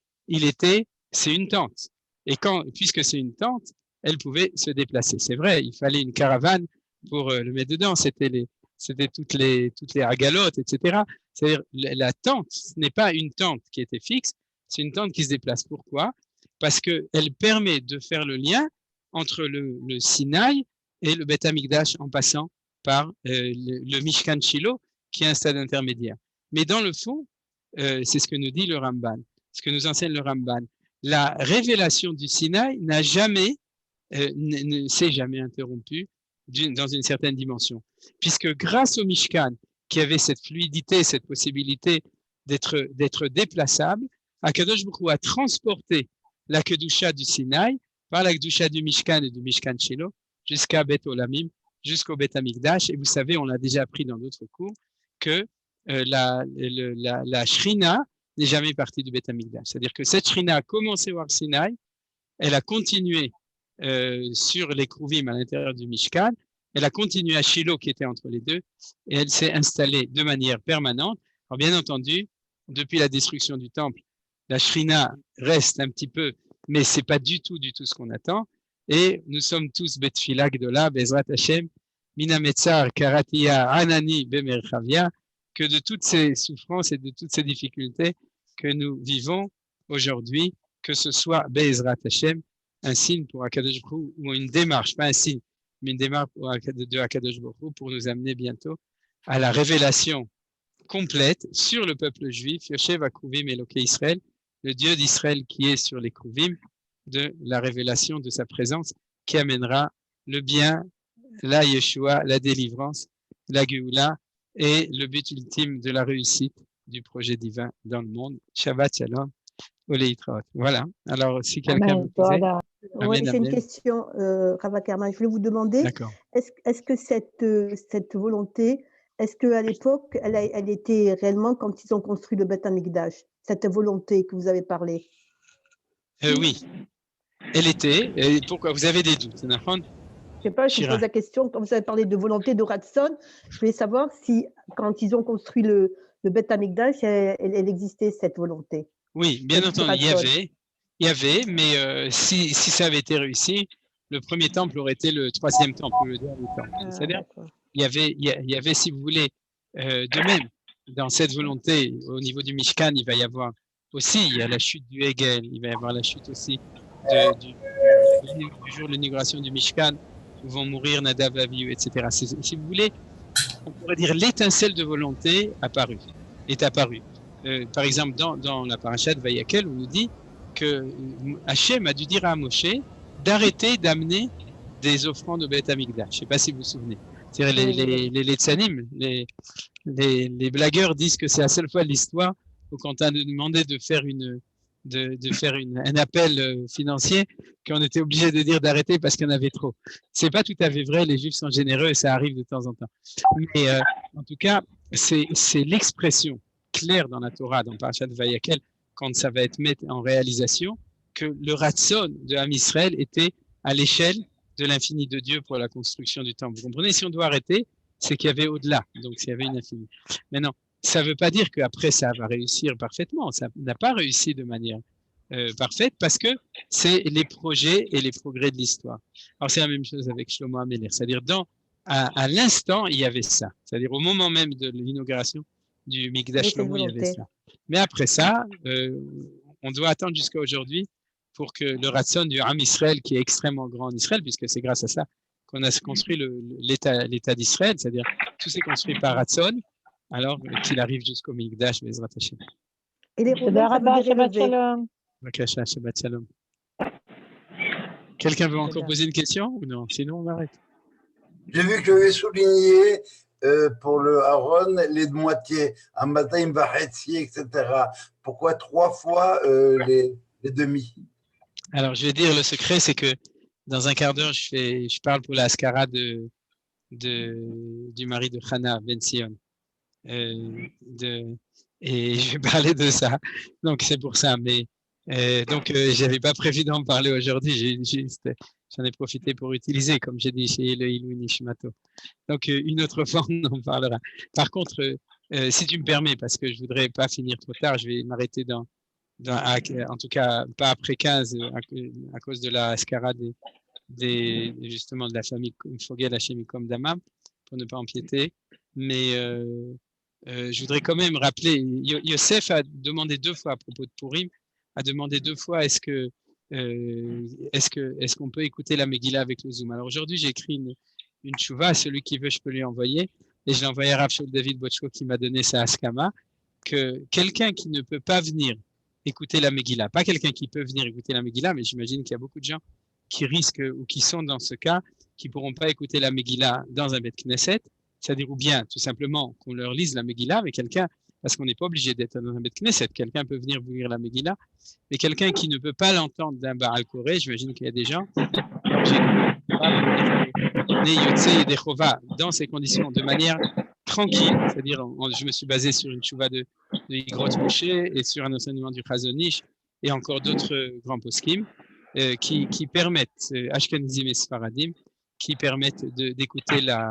c'est une tente. Et puisque c'est une tente, elle pouvait se déplacer. C'est vrai, il fallait une caravane pour le mettre dedans. C'était toutes les agalotes, etc. C'est-à-dire, la tente, ce n'est pas une tente qui était fixe, c'est une tente qui se déplace. Pourquoi? Parce qu'elle permet de faire le lien entre le Sinaï et le Beth Amikdash en passant par le Mishkan Shilo, qui est un stade intermédiaire. Mais dans le fond, c'est ce que nous dit le Ramban, ce que nous enseigne le Ramban. La révélation du Sinaï ne s'est jamais interrompue dans une certaine dimension. Puisque grâce au Mishkan, qui avait cette fluidité, cette possibilité d'être déplaçable, Akadosh Baruch Hu a transporté la Kedusha du Sinaï par la Kedusha du Mishkan et du Mishkan Shilo jusqu'à Bet Olamim, jusqu'au Bet Amikdash. Et vous savez, on l'a déjà appris dans d'autres cours, que la Shrina n'est jamais partie du Bet Amikdash. C'est-à-dire que cette Shrina a commencé au Har Sinaï, elle a continué sur les Kruvim à l'intérieur du Mishkan, elle a continué à Shilo qui était entre les deux, et elle s'est installée de manière permanente. Alors bien entendu, depuis la destruction du temple, la Shrina reste un petit peu, mais c'est pas du tout ce qu'on attend. Et nous sommes tous Betfila Gdola, Bezrat Hashem, Mina Metzar, Karatia, Anani, Bemerchavia, que de toutes ces souffrances et de toutes ces difficultés que nous vivons aujourd'hui, que ce soit Bezrat Hashem, un signe pour Akadosh Baruch Hu, ou une démarche, pas un signe, mais une démarche de Akadosh Baruch Hu pour nous amener bientôt à la révélation complète sur le peuple juif, Yoshev HaKruvim Elokei Israël, le Dieu d'Israël qui est sur les Kruvim, de la révélation de sa présence qui amènera le bien, la Yeshua, la délivrance, la Géoula et le but ultime de la réussite du projet divin dans le monde. Shabbat Shalom, Oleitraot. Voilà. Alors, si quelqu'un vous disait... Voilà. Oui, c'est une question, Rav Ackerman. Je voulais vous demander, est-ce que cette volonté, est-ce qu'à l'époque, elle était réellement quand ils ont construit le Beth Amikdash, cette volonté que vous avez parlé? Oui, elle était. Et pourquoi? Vous avez des doutes, Nahon? Je ne sais pas, je vous pose la question. Quand vous avez parlé de volonté de Ratson, je voulais savoir si, quand ils ont construit le Beth Amikdash, elle existait cette volonté. Oui, bien entendu, il y avait, mais si ça avait été réussi, le premier temple aurait été le troisième temple, le dernier temple. C'est-à-dire, il y avait, si vous voulez, de même, dans cette volonté, au niveau du Mishkan, il va y avoir aussi, il y a la chute du Hegel, il va y avoir la chute aussi du jour de l'inauguration du Mishkan, où vont mourir Nadav, Avihu, etc. Si vous voulez, on pourrait dire l'étincelle de volonté est apparue. Par exemple, dans la parasha de Vayakel, on nous dit que Hachem a dû dire à Moshe d'arrêter d'amener des offrandes au Beth Amikdash. Je ne sais pas si vous vous souvenez. C'est-à-dire les Tzanim, les blagueurs disent que c'est la seule fois de l'histoire ou quand on a demandé de faire un appel financier, qu'on était obligé de dire d'arrêter parce qu'il y en avait trop. C'est pas tout à fait vrai, les Juifs sont généreux et ça arrive de temps en temps. Mais en tout cas, c'est l'expression claire dans la Torah, dans Parashat Vayakel, quand ça va être mis en réalisation, que le ratson de Ham Israël était à l'échelle de l'infini de Dieu pour la construction du temple. Vous comprenez, si on doit arrêter, c'est qu'il y avait au-delà, donc il y avait une infinie. Maintenant, ça ne veut pas dire qu'après ça va réussir parfaitement, ça n'a pas réussi de manière parfaite parce que c'est les projets et les progrès de l'histoire. Alors c'est la même chose avec Shlomo HaMelech, c'est-à-dire à l'instant, il y avait ça, c'est-à-dire au moment même de l'inauguration du Mikdash Shlomo, il y avait ça. Mais après ça, on doit attendre jusqu'à aujourd'hui pour que le ratson du Ham Israël, qui est extrêmement grand en Israël, puisque c'est grâce à ça qu'on a construit l'État d'Israël, c'est-à-dire tout s'est construit par ratson, alors qu'il arrive jusqu'au Mikdash, Bezrat Hashem. Et les Romains, ça veut dire élevé. Shabbat Shalom. Quelqu'un veut encore poser une question ou non? Sinon, on arrête. J'ai vu que j'avais souligné pour le Aaron les moitiés, Amatayim Vachetzi, etc. Pourquoi 3 fois les demi? Alors, je vais dire, le secret, c'est que dans un quart d'heure, je parle pour la Haskara du mari de Hannah, Ben Sion. Et je vais parler de ça. Donc, c'est pour ça. Mais je n'avais pas prévu d'en parler aujourd'hui. J'en ai profité pour utiliser, comme j'ai dit chez le Ilou Nishmato. Donc, une autre fois, on en parlera. Par contre, si tu me permets, parce que je ne voudrais pas finir trop tard, je vais m'arrêter en tout cas, pas après 15, à cause de la Haskara justement de la famille Fogel Hashemikom Damam, pour ne pas empiéter. Mais je voudrais quand même rappeler, Yosef a demandé 2 fois à propos de Purim, a demandé 2 fois est-ce qu'on peut écouter la Megillah avec le Zoom. Alors aujourd'hui, j'ai écrit une tchouva, celui qui veut, je peux lui envoyer, et je l'ai envoyé à Rav Shaul David Bochko qui m'a donné sa Haskama, que quelqu'un qui ne peut pas venir écouter la Megillah, pas quelqu'un qui peut venir écouter la Megillah, mais j'imagine qu'il y a beaucoup de gens qui risquent ou qui sont dans ce cas, qui ne pourront pas écouter la Megillah dans un Beth Knesset, c'est-à-dire ou bien tout simplement qu'on leur lise la Megillah, mais quelqu'un, parce qu'on n'est pas obligé d'être dans un Beth Knesset, quelqu'un peut venir vous lire la Megillah, mais quelqu'un qui ne peut pas l'entendre d'un Baal Koré, j'imagine qu'il y a des gens, et des Chova dans ces conditions, de manière tranquille, c'est-à-dire je me suis basé sur une tchouva de Yigrot Moshe et sur un enseignement du Chazon Ish et encore d'autres grands poskim qui permettent, Ashkenazim et Sfaradim, qui permettent d'écouter la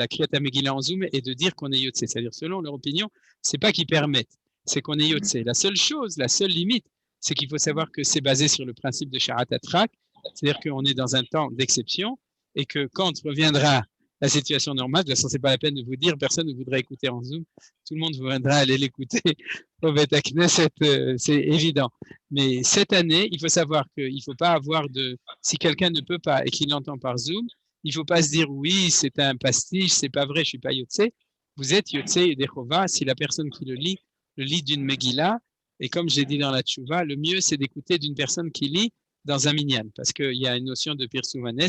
Kriyat HaMegillah en Zoom et de dire qu'on est Yotzé. C'est-à-dire, selon leur opinion, c'est pas qu'ils permettent, c'est qu'on est Yotzé. La seule limite, c'est qu'il faut savoir que c'est basé sur le principe de Sharat Atrak, c'est-à-dire qu'on est dans un temps d'exception et que quand reviendra la situation normale, de toute façon, c'est pas la peine de vous dire, personne ne voudra écouter en Zoom, tout le monde viendra aller l'écouter au Beth Knesset, c'est évident. Mais cette année, il faut savoir qu'il ne faut pas avoir si quelqu'un ne peut pas et qu'il l'entend par Zoom, il ne faut pas se dire oui, c'est un pastiche, c'est pas vrai, je suis pas Yotzé. Vous êtes Yotzé et Dechova si la personne qui le lit d'une Megillah. Et comme j'ai dit dans la Tchouva, le mieux c'est d'écouter d'une personne qui lit dans un minyan, parce qu'il y a une notion de Pirsoumanes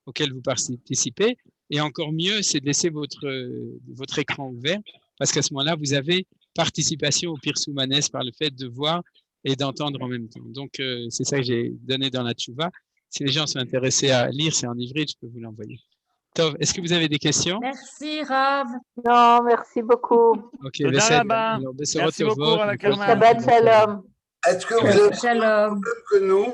auquel vous participez. Et encore mieux, c'est de laisser votre écran ouvert, parce qu'à ce moment-là, vous avez participation au Pirsoumanes par le fait de voir et d'entendre en même temps. Donc, c'est ça que j'ai donné dans la Tchouva. Si les gens sont intéressés à lire, c'est en ivrit, je peux vous l'envoyer. Tov, est-ce que vous avez des questions? Merci, Rav. Non, merci beaucoup. Ok, merci beaucoup, Rabbi Karman. Shabbat Shalom. Est-ce que vous avez le même problème que nous?